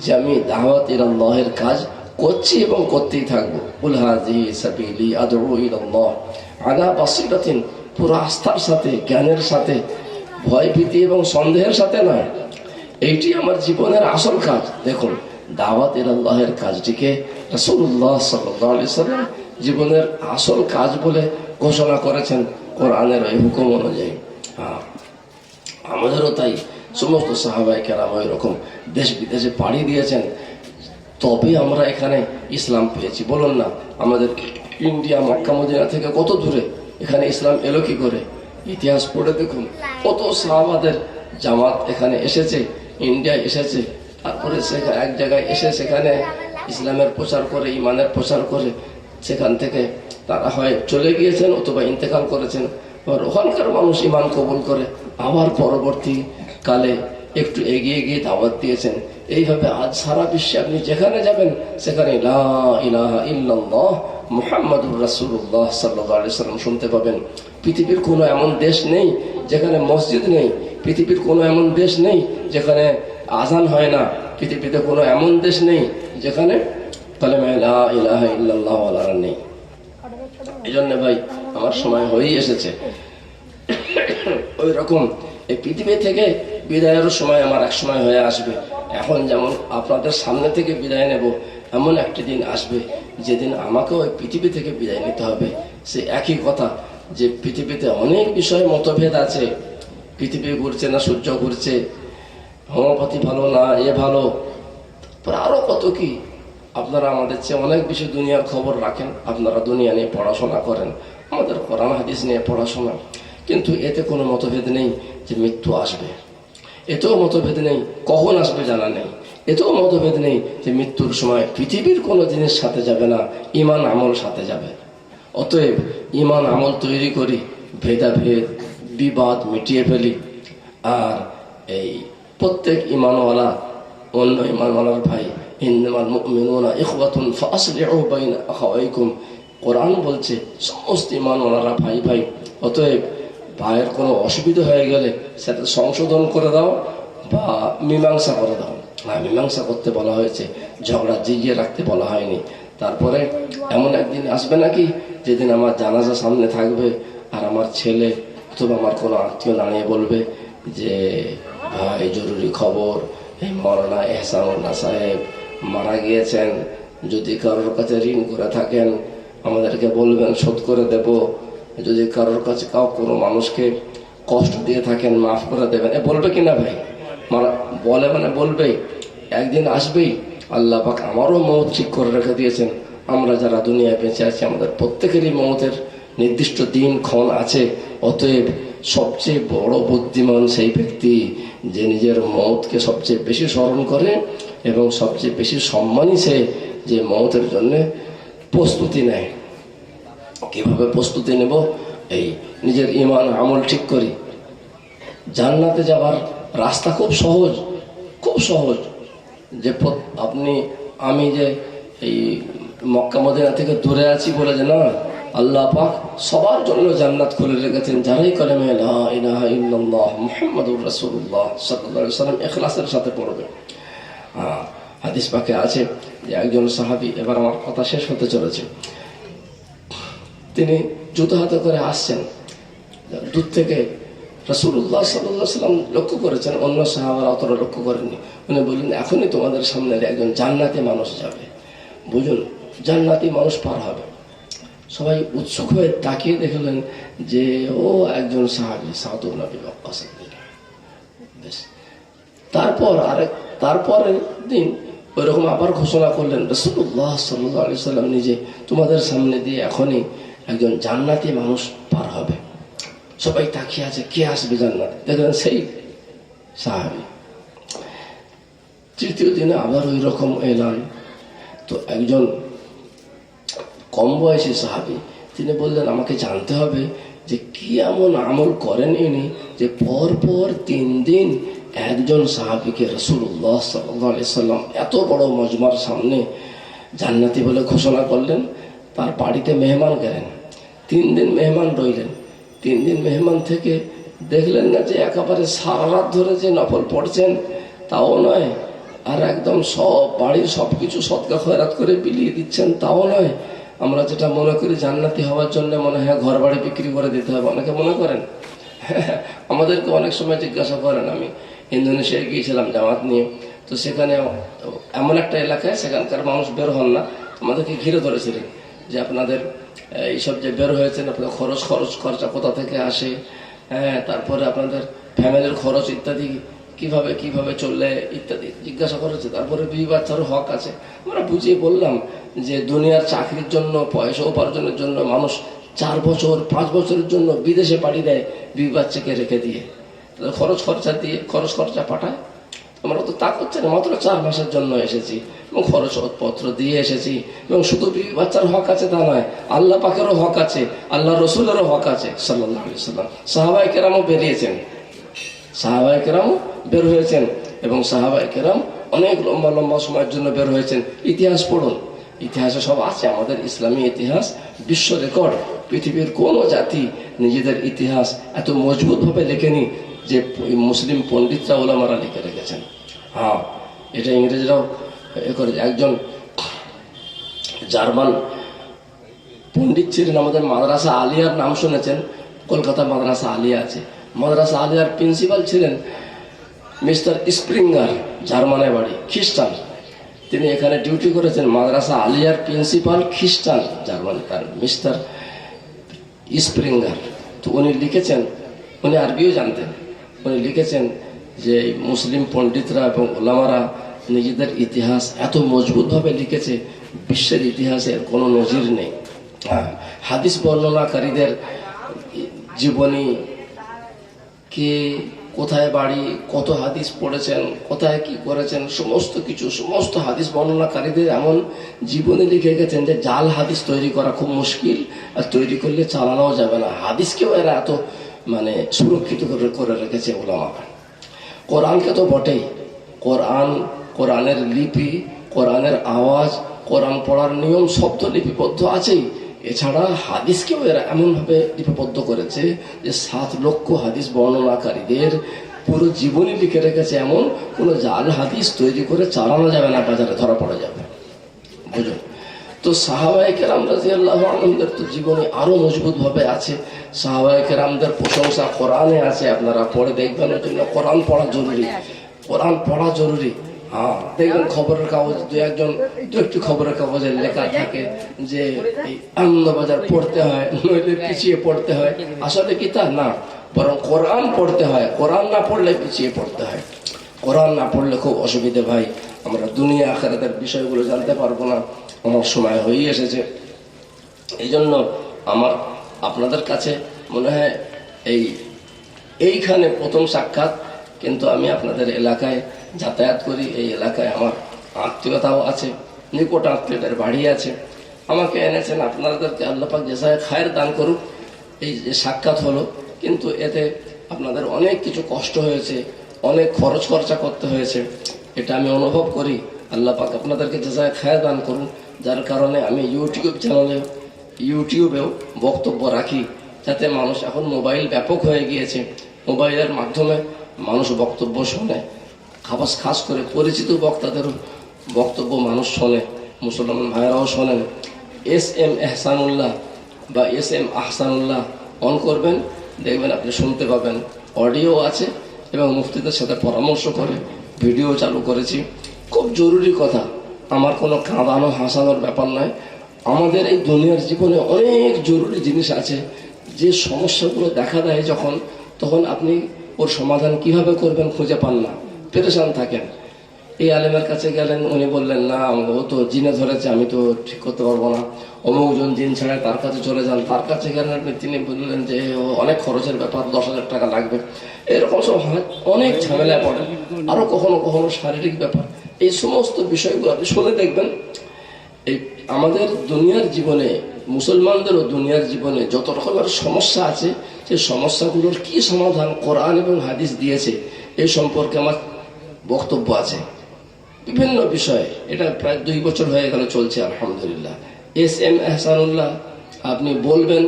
যে আমি দাওয়াত ইলাল্লাহের কাজ করছি এবং করতেই থাকবো। কুল হাযিহি সাবিলি আদউ ইলাল্লাহ আলা বাসীরাতিন, পুরো আস্থার সাথে, জ্ঞানের সাথে, ভয় ভীতি এবং সন্দেহের সাথে নয়। এইটি আমার জীবনের আসল কাজ। দেখুন, দাওয়াত ইলাল্লাহের কাজটিকে রাসূলুল্লাহ সাল্লাল্লাহু আলাইহি সাল্লাম জীবনের আসল কাজ বলে ঘোষণা করেছেন কোরআনের ওই হুকুম অনুযায়ী। আমাদেরও তাই সমস্ত সাহাবায়ে কেরাম ওই রকম দেশ বিদেশে পাড়ি দিয়েছেন, তবে আমরা এখানে ইসলাম পেয়েছি। বলুন না, আমাদের ইন্ডিয়া, মক্কা মদিনা থেকে কত দূরে, এখানে ইসলাম এলো কি করে? ইতিহাস পড়ে দেখুন, কত সাহাবাদের জামাত এখানে এসেছে, ইন্ডিয়ায় এসেছে, তারপরে সেখানে এক জায়গায় এসে সেখানে ইসলামের প্রচার করে, ইমানের প্রচার করে, সেখান থেকে তারা হয় চলে গিয়েছেন অথবা ইন্তেকাল করেছেন। আর ওখানকার মানুষ ইমান কবুল করে আবার পরবর্তী কালে একটু এগিয়ে গিয়ে দাওয়াত দিয়েছেন। এইভাবে আজ সারা বিশ্বে আপনি যেখানে যাবেন সেখানে লা ইলাহা ইল্লাল্লাহ মুহাম্মাদুর রাসূলুল্লাহ সাল্লাল্লাহু আলাইহি সাল্লাম শুনতে পাবেন। পৃথিবীর কোনো এমন দেশ নেই যেখানে মসজিদ নেই, পৃথিবীর কোনো এমন দেশ নেই যেখানে আজান হয় না, পৃথিবীতে কোনো এমন দেশ নেই যেখানে কালেমা লা ইলাহা ইল্লাল্লাহ ওয়ালা নেই। এই জন্য ভাই, আমার সময় হয়েই এসেছে। ওই রকম এই পৃথিবী থেকে বিদায়ের সময় আমার এক সময় হয়ে আসবে। এখন যেমন আপনাদের সামনে থেকে বিদায় নেব, এমন একটি দিন আসবে যেদিন আমাকেও ওই পৃথিবী থেকে বিদায় নিতে হবে। সে একই কথা যে পৃথিবীতে অনেক বিষয়ে মতভেদ আছে, পৃথিবী ঘুরছে না সূর্য ঘুরছে, হোমিওপ্যাথি ভালো না এ ভালো, আরো কত কি। আপনারা আমাদের চেয়ে অনেক বেশি দুনিয়ার খবর রাখেন, আপনারা দুনিয়া নিয়ে পড়াশোনা করেন, আমাদের কোরআন হাদিস নিয়ে পড়াশোনা। কিন্তু এতে কোনো মতভেদ নেই যে মৃত্যু আসবে, এতেও মতভেদ নেই কখন আসবে জানা নেই, এতেও মতভেদ নেই যে মৃত্যুর সময় পৃথিবীর কোনো জিনিস সাথে যাবে না, ইমান আমল সাথে যাবে। অতএব ইমান আমল তৈরি করি, ভেদাভেদ বিবাদ মিটিয়ে ফেলি। আর এই প্রত্যেক ইমানওয়ালা অন্য ইমানওয়ালার ভাই, ইন্নামাল মুমিনুনা ইখওয়াতুন ফাসলিহু বাইনা আখাওয়াইকুম, কোরআন বলছে সমস্ত ইমানওয়ালারা ভাই ভাই। অতএব ভাইয়ের কোনো অসুবিধা হয়ে গেলে সেটা সংশোধন করে দাও বা মীমাংসা করে দাও। হ্যাঁ, মীমাংসা করতে বলা হয়েছে, ঝগড়া জিগিয়ে রাখতে বলা হয়নি। তারপরে এমন একদিন আসবে নাকি যেদিন আমার জানাজা সামনে থাকবে আর আমার ছেলে অথবা আমার কোনো আত্মীয় দাঁড়িয়ে বলবে যে ভাই জরুরি খবর, এই মৌলানা এহসানুল্লাহ সাহেব মারা গিয়েছেন, যদি কারোর কাছে ঋণ করে থাকেন আমাদেরকে বলবেন, শোধ করে দেব। যদি কারোর কাছে কোনো মানুষকে কষ্ট দিয়ে থাকেন মাফ করে দেবেন। বলবে কিনা ভাই? বলে মানে বলবে, একদিন আসবেই। আল্লাহ পাক আমারও মৌত ঠিক করে রেখে দিয়েছেন। আমরা যারা দুনিয়ায় বেঁচে আছি আমাদের প্রত্যেকেরই মৌতের নির্দিষ্ট দিন ক্ষণ আছে। অতএব সবচেয়ে বড় বুদ্ধিমান সেই ব্যক্তি যে নিজের মৌতকে সবচেয়ে বেশি স্মরণ করে এবং সবচেয়ে বেশি সম্মানী সে যে মৌতের জন্য প্রস্তুতি নেয়। কিভাবে প্রস্তুতি নেব? এই নিজের ইমান আমল ঠিক করি। জান্নাতে যাবার রাস্তা খুব সহজ, খুব সহজ। যে আমি যে এই মক্কা মদিনা থেকে দূরে আছি বলে যে না, আল্লাহ পাক সবার জন্য জান্নাত খুলে রেখেছেন যারাই কালেমা লা ইলাহা ইল্লাল্লাহ মুহাম্মাদুর রাসূলুল্লাহ সাল্লাল্লাহু আলাইহি ওয়াসাল্লাম ইখলাসের সাথে পড়বে। হাদিস পাকে আছে যে একজন সাহাবী, এবার আমার কথা শেষ হতে চলেছে, তিনি জুতো হাতে করে আসছেন, দূর থেকে রাসূলুল্লাহ সাল্লাল্লাহু আলাইহি ওয়াসাল্লাম লক্ষ্য করেছেন, অন্য সাহাবারা অতটা লক্ষ্য করেননি। উনি বললেন এখনই তোমাদের সামনে একজন জান্নাতি মানুষ যাবে, বুঝুন জান্নাতি মানুষ পার হবে। সবাই উৎসুক হয়ে তাকিয়ে দেখলেন যে ও একজন সাহাবী, সাদ ইবনে আবি ওয়াক্কাস। তারপরের দিন ওইরকম আবার ঘোষণা করলেন রাসূলুল্লাহ সাল্লাল্লাহু আলাইহি ওয়াসাল্লাম নিজে, তোমাদের সামনে দিয়ে এখনই একজন জান্নাতি মানুষ পার হবে। সবাই তাকিয়ে আছে, কে আসবে জান্নাতে? দেখলেন সেই সাহাবী। তৃতীয় দিনে আবার ওই রকম এলান। তো একজন কম বয়সী সাহাবী, তিনি বললেন আমাকে জানতে হবে যে কি এমন আমল করেন ইনি যে পরপর 3 দিন একজন সাহাবীকে রাসূলুল্লাহ সাল্লাল্লাহু আলাইহি ওয়াসাল্লাম এত বড় মজমার সামনে জান্নাতি বলে ঘোষণা করলেন। তার বাড়িতে মেহমান গেলেন, 3 দিন মেহমান রইলেন। 3 দিন মেহমান থেকে দেখলেন না যে একেবারে সারা রাত ধরে যে নফল পড়ছেন তাও নয়, আর একদম সব বাড়ির সবকিছু সদকা খয়রাত করে বিলিয়ে দিচ্ছেন তাও নয়। আমরা যেটা মনে করি জান্নাতি হওয়ার জন্য মনে হয় ঘর বাড়ি বিক্রি করে দিতে হবে, অনেকে মনে করেন। আমাদেরকে অনেক সময় জিজ্ঞাসা করেন, আমি ইন্দোনেশিয়ায় গিয়েছিলাম জামাত নিয়ে, তো সেখানে এমন একটা এলাকায় সেখানকার মানুষ বের হন না, আমাদেরকে ঘিরে ধরেছিলেন যে আপনাদের এইসব যে বের হয়েছেন আপনাদের খরচ খরচা কোথা থেকে আসে, হ্যাঁ, তারপরে আপনাদের ফ্যামিলির খরচ ইত্যাদি কিভাবে চললে ইত্যাদি জিজ্ঞাসা করেছে। তারপরে বিবি বাচ্চারও হক আছে। আমরা বুঝিয়ে বললাম যে দুনিয়ার চাকরির জন্য, পয়সা উপার্জনের জন্য মানুষ 4 বছর 5 বছরের জন্য বিদেশে পাড়ি দেয় বিবি বাচ্চাকে রেখে দিয়ে, খরচ খরচা পাঠায়। আমরা তো তা করছে না, মাত্র 4 মাসের জন্য এসেছি এবং খরচপত্র দিয়ে এসেছি। এবং শুধু বিবি বাচ্চার হক আছে তা নয়, আল্লাহ পাকেরও হক আছে, আল্লাহ রসুলেরও হক আছে সাল্লাল্লাহু আলাইহি ওয়াসাল্লাম। সাহাবায়ে কেরামও বেরিয়েছেন, সাহাবায়ে কেরাম বের হয়েছেন এবং সাহাবায়ে কেরাম অনেক লম্বা লম্বা সময়ের জন্য বের হয়েছেন। ইতিহাস পড়ুন, ইতিহাসে সব আছে, আমাদের ইসলামী ইতিহাস বিশ্ব রেকর্ড। পৃথিবীর কোনো জাতি নিজেদের ইতিহাস এত মজবুতভাবে লেখেনি যে মুসলিম পণ্ডিতরা ওলামারা লিখে রেখেছেন। হ্যাঁ, এটা ইংরেজরাও করে। একজন জার্মান পণ্ডিত ছিলেন, আমাদের মাদ্রাসা আলিয়ার নাম শুনেছেন, কলকাতা মাদ্রাসা আলিয়া আছে, মাদ্রাসা আলিয়ার প্রিন্সিপাল ছিলেন মিস্টার স্প্রিঙ্গার, জার্মানে বাড়ি, খ্রিস্টান। তিনি এখানে ডিউটি করেছেন, মাদ্রাসা আলিয়ার প্রিন্সিপাল, খ্রিস্টান, জার্মানি, তার মিস্টার স্প্রিঙ্গার। তো উনি লিখেছেন, উনি আরবিও জানতেন, উনি লিখেছেন যে মুসলিম পণ্ডিতরা এবং ওলামারা নিজেদের ইতিহাস এত মজবুতভাবে লিখেছে, বিশ্বের ইতিহাসের কোনো নজির নেই। হাদিস বর্ণনাকারীদের জীবনী, কে কোথায় বাড়ি, কত হাদিস পড়েছেন, কোথায় কি করেছেন, সমস্ত কিছু, সমস্ত হাদিস বর্ণনাকারীদের এমন জীবনী লিখে গেছেন যে জাল হাদিস তৈরি করা খুব মুশকিল, আর তৈরি করলে চালানোও যাবে না। হাদিসকেও এরা এত সুরক্ষিত করে রেখেছে ওলামারা। কোরআনকে তো বটেই, কোরআনের লিপি, কোরআনের আওয়াজ, কোরআন পড়ার নিয়ম সব তো লিপিবদ্ধ আছেই। এছাড়া হাদিসকেও এরা এমনভাবে লিপিবদ্ধ করেছে যে 7 লক্ষ হাদিস বর্ণনাকারীদের পুরো জীবনী লিখে রেখেছে, এমন কোনো জাল হাদিস তৈরি করে চালানো যাবে না, বাজারে ধরা পড়ে যাবে। বুঝুন তো, সাহাবায়ে কেরাম রাদিয়াল্লাহু আনহুদের তো জীবনী আরো মজবুত ভাবে আছে। সাহাবায়ে কেরামদের প্রশংসা কোরআনে আছে, আপনারা পড়ে দেখবেন। ওই জন্য কোরআন পড়া জরুরি, কোরআন পড়া জরুরি। হ্যাঁ, দেখবেন খবরের কাগজ দু একটি খবরের কাগজে লেখা থাকে যে এই আনন্দবাজার পড়তে হয়, নইলে পিছিয়ে পড়তে হয়। আসলে কি তা না, বরং কোরআন পড়তে হয়। কোরআন না পড়লে পিছিয়ে পড়তে হয়। কোরআন না পড়লে খুব অসুবিধে ভাই, আমরা দুনিয়া আখিরাতের বিষয়গুলো জানতে পারবো না। আমার সময় হয়ে এসেছে, এই জন্য আমার আপনাদের কাছে মনে হয় এইখানে প্রথম সাক্ষাৎ। কিন্তু আমি আপনাদের এলাকায় যাতায়াত করি, এই এলাকায় আমার আত্মীয়তাও আছে, নিকট আত্মীয়তার বাড়ি আছে। আমাকে এনেছেন, আপনাদেরকে আল্লাহ পাক জাযায়ে খায়ের দান করুক। এই যে সাক্ষাৎ হলো, কিন্তু এতে আপনাদের অনেক কিছু কষ্ট হয়েছে, অনেক খরচ খরচা করতে হয়েছে, এটা আমি অনুভব করি। আল্লাহ পাক আপনাদেরকে জাযায়ে খায়ের দান করুন। যার কারণে আমি ইউটিউবেও বক্তব্য রাখি, যাতে মানুষ, এখন মোবাইল ব্যাপক হয়ে গিয়েছে, মোবাইলের মাধ্যমে মানুষ বক্তব্য শোনে। খাস করে পরিচিত বক্তাদের বক্তব্য মানুষ শোনে, মুসলমান ভাইরাও শোনেন। SM এহসানুল্লাহ বা SM আহসানুল্লাহ অন করবেন, দেখবেন আপনি শুনতে পাবেন। অডিও আছে এবং মুফতিদের সাথে পরামর্শ করে ভিডিও চালু করেছি। খুব জরুরি কথা, আমার কোনো কাঁদানো হাসানোর ব্যাপার নয়। আমাদের এই দুনিয়ার জীবনে অনেক জরুরি জিনিস আছে, যে সমস্যাগুলো দেখা দেয় যখন, তখন আপনি ওর সমাধান কিভাবে করবেন খুঁজে পান না, পেরেশান থাকেন। এই আলেমের কাছে গেলেন, উনি বললেন না, ও তো জিনে ধরেছে, আমি তো ঠিক করতে পারবো না, অমুকজন জিন ছাড়ায় তার কাছে চলে যান। তার কাছে গেলেন, তিনি বললেন যে অনেক খরচের ব্যাপার, 10,000 টাকা লাগবে। এরকম সব অনেক ঝামেলায় পড়েন। আরো কখনো কখনো শারীরিক ব্যাপার, এই সমস্ত বিষয়গুলো আপনি শুনে দেখবেন। এই আমাদের দুনিয়ার জীবনে, মুসলমানদেরও দুনিয়ার জীবনে যত রকমের সমস্যা আছে, সেই সমস্যাগুলোর কি সমাধান কোরআন এবং হাদিস দিয়েছে, এই সম্পর্কে আমার বক্তব্য আছে বিভিন্ন বিষয়ে। এটা প্রায় 2 বছর হয়ে গেল চলছে, আলহামদুলিল্লাহ। SM এহসানুল্লাহ আপনি বলবেন,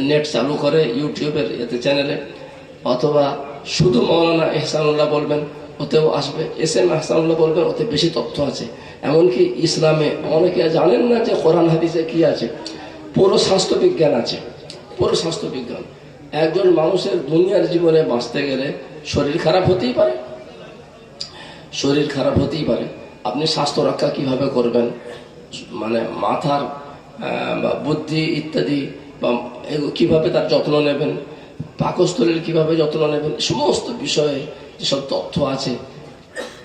নেট চালু করে ইউটিউবের এতে চ্যানেলে, অথবা শুধু মৌলানা এহসানুল্লাহ বলবেন, ওতেও আসবে। SM এহসানুল্লাহ বলবেন, ওতে বেশি তথ্য আছে। এমনকি ইসলামে অনেকে জানেন না যে কোরআন হাদিসে কি আছে, পুরো স্বাস্থ্যবিজ্ঞান আছে, পুরো স্বাস্থ্যবিজ্ঞান। একজন মানুষের দুনিয়ার জীবনে বাঁচতে গেলে শরীর খারাপ হতেই পারে, শরীর খারাপ হতেই পারে। আপনি স্বাস্থ্য রক্ষা কিভাবে করবেন, মাথার বুদ্ধি ইত্যাদি, বা কিভাবে তার যত্ন নেবেন, পাকস্থলীর কিভাবে যত্ন নেবেন, সমস্ত বিষয়ে যেসব তথ্য আছে,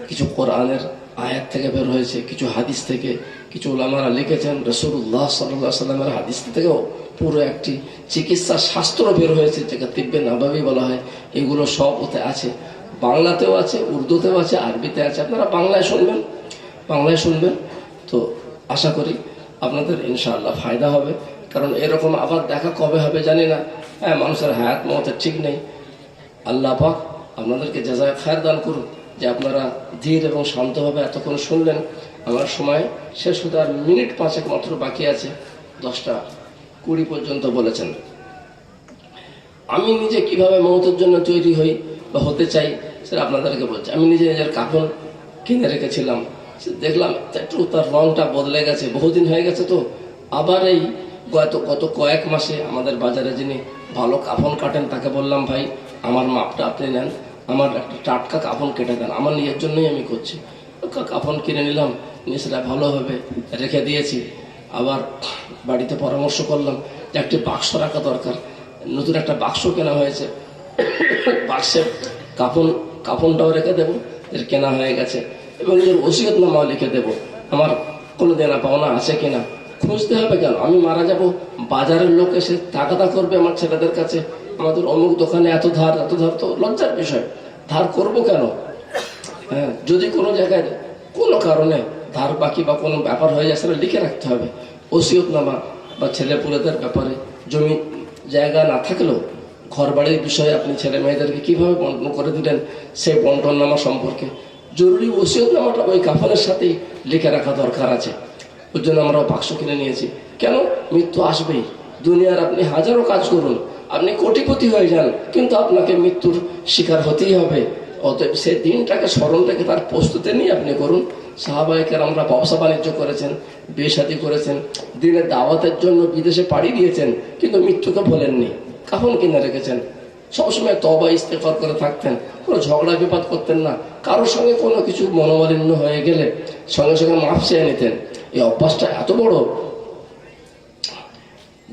কিছু কোরআনের আয়াত থেকে বের হয়েছে, কিছু হাদিস থেকে, কিছু ওলামারা লিখেছেন, রাসূলুল্লাহ সাল্লাল্লাহু আলাইহি ওয়াসাল্লামের হাদিস থেকেও পুরো একটি চিকিৎসা শাস্ত্র বের হয়েছে, যেটা তিব্বে নাবাবী বলা হয়। এগুলো সব ওতে আছে, বাংলাতেও আছে, উর্দুতেও আছে, আরবিতে আছে। আপনারা বাংলায় শুনবেন। তো আশা করি আপনাদের ইনশাআল্লাহ ফায়দা হবে, কারণ এরকম আবার দেখা কবে হবে জানি না। মানুষের হায়াত মতের ঠিক নেই। আল্লাহ পাক আপনাদেরকে জাযায়ে খায়ের দান করুন যে আপনারা ধীর এবং শান্তভাবে এতক্ষণ শুনলেন। আমার সময় শেষ হতে আর মিনিট 5 মাত্র বাকি আছে, 10:20 পর্যন্ত বলেছেন। আমি নিজে কিভাবে মওতের জন্য তৈরি হই বা হতে চাই সেটা আপনাদেরকে বলছি। আমি নিজের কাফন কিনে রেখেছিলাম, দেখলাম একটু তার রংটা বদলে গেছে, বহুদিন হয়ে গেছে। তো আবার এই গত কয়েক মাসে আমাদের বাজারে যিনি ভালো কাফন কাটেন, তাকে বললাম, ভাই আমার মাপটা আপনি নেন, আমার একটা টাটকা কাফন কেটে দেন, আমার নিজের জন্যই আমি করছি। কাফন কিনে নিলাম, সেটা ভালোভাবে রেখে দিয়েছি। আবার বাড়িতে পরামর্শ করলাম যে একটি বাক্স রাখা দরকার, নতুন একটা বাক্স কেনা হয়েছে, বাক্সের কাফনটাও রেখে দেবো, এর কেনা হয়ে গেছে। এবং এর ওসিয়তনামাও লিখে দেবো, আমার কোনো দেনা পাওনা আছে কিনা। খুঁজতে হবে কেন? আমি মারা যাব, বাজারের লোক এসে তাগাদা করবে আমার ছেলেদের কাছে, আমাদের অমুক দোকানে এত ধার এত ধার, তো লজ্জার বিষয়। ধার করব কেন? হ্যাঁ, যদি কোনো জায়গায় কোনো কারণে ধার বাকি বা কোনো ব্যাপার হয়ে যায়, সেটা লিখে রাখতে হবে। ওসিয়তনামা বা ছেলেপুলেদের ব্যাপারে, জমি জায়গা না থাকলেও ঘর বাড়ির বিষয়ে আপনি ছেলে মেয়েদেরকে কীভাবে বন্টন করে দিলেন, সেই বন্টননামা সম্পর্কে জরুরি ওসিয়তনামাটা ওই কাফনের সাথেই লিখে রাখা দরকার আছে। ওর জন্য আমরাও বাক্স কিনে নিয়েছি। কেন? মৃত্যু আসবেই। দুনিয়ার আপনি হাজারো কাজ করুন, আপনি কোটিপতি হয়ে যান, কিন্তু আপনাকে মৃত্যুর শিকার হতেই হবে। অতএব সে দিনটাকে স্মরণ রেখে তার প্রস্তুতি নিয়ে আপনি করুন। সাহাবায়ে কেরামরা ব্যবসা বাণিজ্য করেছেন, বিয়ে শাদী করেছেন, দিনের দাওয়াতের জন্য বিদেশে পাড়ি দিয়েছেন, কিন্তু মৃত্যুকে ভোলেননি, কাফন কিনে রেখেছেন। সবসময় তওবা ইস্তেগফার করে থাকতেন, কোনো ঝগড়া বিবাদ করতেন না। কারোর সঙ্গে কোনো কিছু মনোমালিন্য হয়ে গেলে সঙ্গে সঙ্গে মাফ চেয়ে নিতেন। এই অভ্যাসটা এত বড়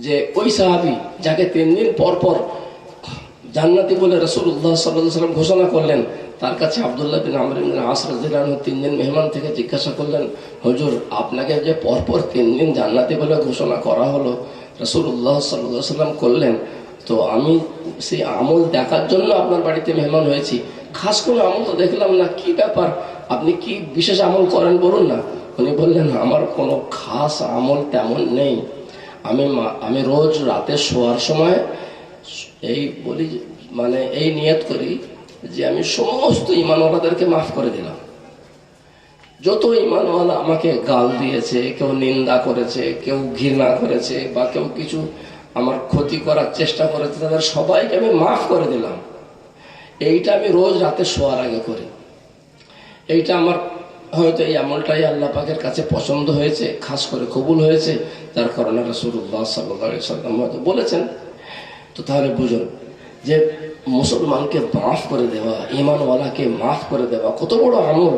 যে ওই সাহাবী যাকে 3 দিন পর পর জান্নাতি বলে রাসূলুল্লাহ সাল্লাল্লাহু আলাইহি ওয়াসাল্লাম ঘোষণা করলেন, তার কাছে আব্দুল্লাহ বিন আমর ইবনে আস রাদিয়াল্লাহু আনহু 3 দিন মেহমান থেকে জিজ্ঞাসা করলেন, হুজুর আপনাকে যে পরপর 3 দিন জান্নাতি বলে ঘোষণা করা হলো, রাসূলুল্লাহ সাল্লাল্লাহু আলাইহি ওয়াসাল্লাম করলেন, তো আমি সেই আমল দেখার জন্য আপনার বাড়িতে মেহমান হয়েছি, খাস কোনো আমল তো দেখলাম না, কি ব্যাপার, আপনি কি বিশেষ আমল করেন বলুন না। উনি বললেন, আমার কোনো খাস আমল তেমন নেই, আমি রোজ রাতে শোয়ার সময় এই বলি, মানে এই নিয়ত করি যে আমি সমস্ত ঈমানওয়ালাদেরকে মাফ করে দিলাম। যত ঈমানওয়ালা আমাকে গাল দিয়েছে, কেউ নিন্দা করেছে, কেউ ঘৃণা করেছে, বা কেউ কিছু আমার ক্ষতি করার চেষ্টা করেছে, তাদের সবাইকে আমি মাফ করে দিলাম। এইটা আমি রোজ রাতে শোয়ার আগে করি। এইটা আমার হয়তো এই আমলটাই আল্লাহ পাকের কাছে পছন্দ হয়েছে, খাস করে কবুল হয়েছে, যার কারণে রাসূলুল্লাহ সাল্লাল্লাহু আলাইহি ওয়াসাল্লাম হয়তো বলেছেন। তো তাহলে বুঝুন যে মুসলমানকে মাফ করে দেওয়া, ঈমানওয়ালাকে মাফ করে দেওয়া কত বড় আমল,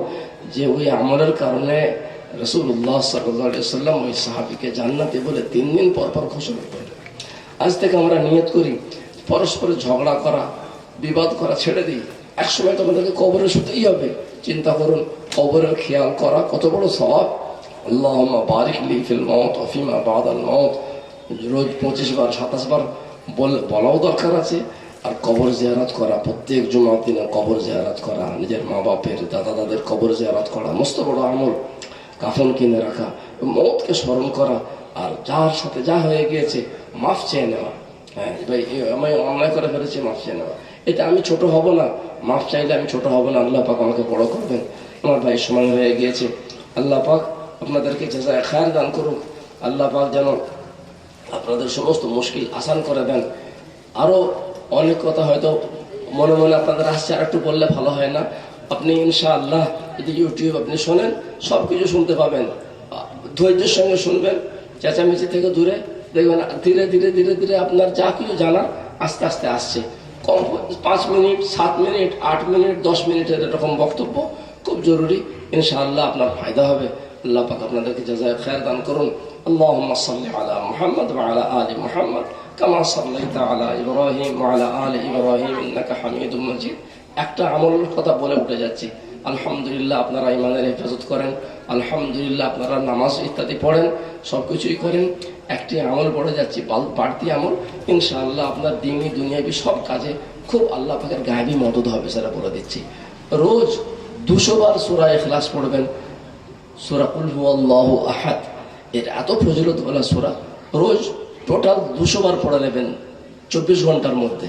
যে ওই আমলের কারণে রাসূলুল্লাহ সাল্লাল্লাহু আলাইহি ওয়াসাল্লাম ওই সাহাবীকে জান্নাতি বলে 3 দিন পর পর ঘোষণা করলেন। আজ থেকে আমরা নিয়ত করি পরস্পরের ঝগড়া করা, বিবাদ করা ছেড়ে দিই। একসময় তো আমাদেরকে কবরে শুতেই হবে। চিন্তা করুন, কবরের খেয়াল করা কত বড় সওয়াব। আল্লাহুম্মা বারিক লি ফিল মাউত ওয়া ফিমা বাদাল মাউত, রোজ 25 বার 27 বার বলাও দরকার আছে। আর কবর জিয়ারত করা, প্রত্যেক জুমার দিনে কবর জিয়ারত করা, নিজের মা বাপের দাদা দাদের কবর জিয়ারত করা মস্ত বড় আমল। কাফন কিনে রাখা, মৌতকে স্মরণ করা, আর যার সাথে যা হয়ে গিয়েছে মাফ চেয়ে নেওয়া। হ্যাঁ ভাই, আমি অন্যায় করে ফেলেছি, মাফ চেয়ে নেওয়া। এটা আমি ছোট হব না, মাফ চাইলে আমি ছোট হব না, আল্লাহ পাক আমাকে বড় করবেন। আমার ভাই সময় হয়ে গিয়েছে, আল্লাহ পাক আপনাদেরকে জাযায়ে খায়র দান করুক। আল্লাহ পাক যেন আপনাদের সমস্ত মুশকিল আসান করে দেন। আরও অনেক কথা হয়তো মনে মনে আপনাদের আসছে, আর একটু বললে ভালো হয় না? আপনি ইনশাআল্লাহ যদি ইউটিউব আপনি শোনেন, সব কিছু শুনতে পাবেন। ধৈর্যের সঙ্গে শুনবেন, চেঁচামেচি থেকে দূরে, দেখবেন ধীরে ধীরে ধীরে ধীরে আপনার যা কিছু জানার আস্তে আস্তে আসছে। কম 5 মিনিট, 7 মিনিট, 8 মিনিট, 10 মিনিটের এরকম বক্তব্য খুব জরুরি। ইনশাআল্লাহ আপনার ফায়দা হবে। আল্লাহ পাক আপনাদেরকে জাযায়ে খায়র দান করুন। আল্লাহুম্মা সাল্লি আলা মুহাম্মদ ওয়া আলা আলি মুহাম্মদ কামা সাল্লাইতা আলা ইব্রাহিম ওয়া আলা আলি ইব্রাহিম ইন্নাকা হামিদুম মাজিদ। একটা আমলের কথা বলে উঠে যাচ্ছি। আলহামদুলিল্লাহ আপনারা ইমানের হেফাজত করেন, আলহামদুলিল্লাহ আপনারা নামাজ ইত্যাদি পড়েন, সব কিছুই করেন। একটি আমল পড়ে যাচ্ছি, বাড়তি আমল। ইনশাআল্লাহ আপনার দ্বীনি দুনিয়াবি সব কাজে খুব আল্লাহ পাকের গায়েবী মদদ হবে, সেটা বলে দিচ্ছি। রোজ 200 বার সূরা ইখলাস পড়বেন, সূরা কুল হুয়াল্লাহু আহাদ, এর এত ফজিলত বলা সূরা। রোজ টোটাল 200 বার পড়ে নেবেন 24 ঘন্টার মধ্যে।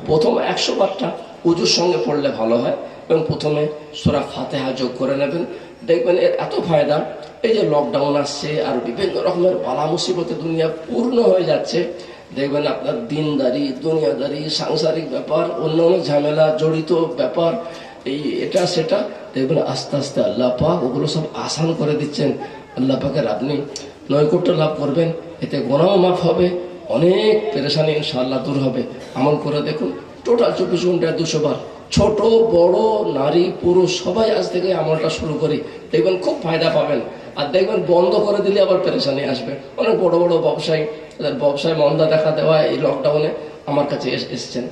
প্রথম 100 বারটা উজুর সঙ্গে পড়লে ভালো হয়, এবং প্রথমে সূরা ফাতিহা যোগ করে নেবেন। দেখবেন এর এত ফায়দা। এই যে লকডাউন আসছে, আর বিভিন্ন রকমের বালা মুসিবতে দুনিয়া পূর্ণ হয়ে যাচ্ছে, দেখবেন আপনার দিনদারি, দুনিয়াদারি, সাংসারিক ব্যাপার, অন্যান্য ঝামেলা জড়িত ব্যাপার, এই এটা সেটা, দেখবেন আস্তে আস্তে আল্লাহ পাক ওগুলো সব আসান করে দিচ্ছেন। আল্লাহ পাকের আপনি নৈকট্য লাভ করবেন, এতে গুনাহ মাফ হবে, অনেক পেরেশানি ইনশাআল্লাহ দূর হবে। আমল করে দেখুন, টোটাল 24 ঘন্টায় 200 বার। ছোট বড় নারী পুরুষ সবাই আজ থেকে আমলটা শুরু করি, দেখবেন খুব ফায়দা পাবেন। আর দেখবেন বন্ধ করে দিলে আবার পেরেশানি আসবে। অনেক বড় বড় ব্যবসায়ী, তাদের ব্যবসায় মন্দা দেখা দেওয়া এই লকডাউনে আমার কাছে এসেছেন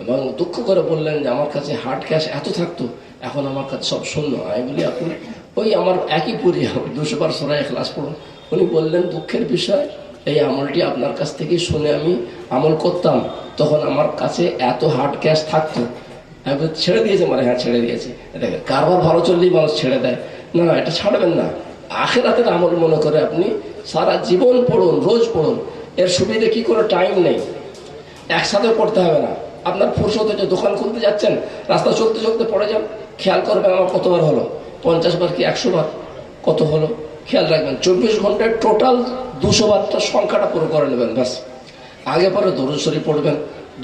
এবং দুঃখ করে বললেন যে আমার কাছে হার্ড ক্যাশ এত থাকতো, এখন আমার কাছে সব শূন্য। আমি বলি আপনি ওই আমার একই পুরি 200 বার সূরা ইখলাস পড়ুন। উনি বললেন দুঃখের বিষয়, এই আমলটি আপনার কাছ থেকে শুনে আমি আমল করতাম, তখন আমার কাছে এত হার্ড ক্যাশ থাকতো। ছেড়ে দিয়েছে মানে হ্যাঁ ছেড়ে দিয়েছে। দেখেন কারবার ভালো চললেই মানুষ ছেড়ে দেয়, না না এটা ছাড়বেন না। আখিরাতের আমল মনে করে আপনি সারা জীবন পড়ুন, রোজ পড়ুন। এর সুবিধে কি কোনো টাইম নেই, একসাথে পড়তে হবে না। আপনার ফুরসত হচ্ছে, দোকান খুলতে যাচ্ছেন, রাস্তা চলতে চলতে পড়ে যান, খেয়াল করবেন আমার কতবার হলো, 50 বার কি 100 বার কত হলো খেয়াল রাখবেন। 24 ঘন্টায় টোটাল 200 বারটা সংখ্যাটা পুরো করে নেবেন ব্যাস। আগে পরে দরুদ শরীফ পড়বেন,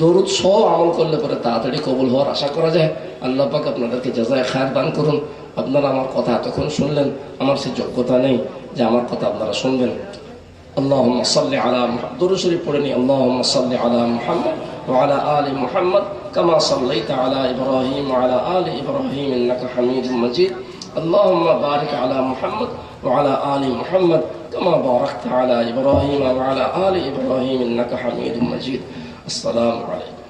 দরুদ সহ আমল করলে পরে তাড়াতাড়ি কবুল হওয়ার আশা করা যায়। আল্লাহ পাক আপনাদেরকে জাযায়ে খায়ের দান করুন। আপনারা আমার কথা এতক্ষণ শুনলেন, আমার সে যোগ্যতা নেই যে আমার কথা আপনারা শুনবেন। اللهم صل على محمد درود شريف পড়েনি। اللهم صل على محمد وعلى آل محمد كما صليت على إبراهيم وعلى آل إبراهيم إنك حميد مجيد. اللهم بارك على محمد وعلى آل محمد كما باركت على إبراهيم وعلى آل إبراهيم إنك حميد مجيد. السلام عليكم.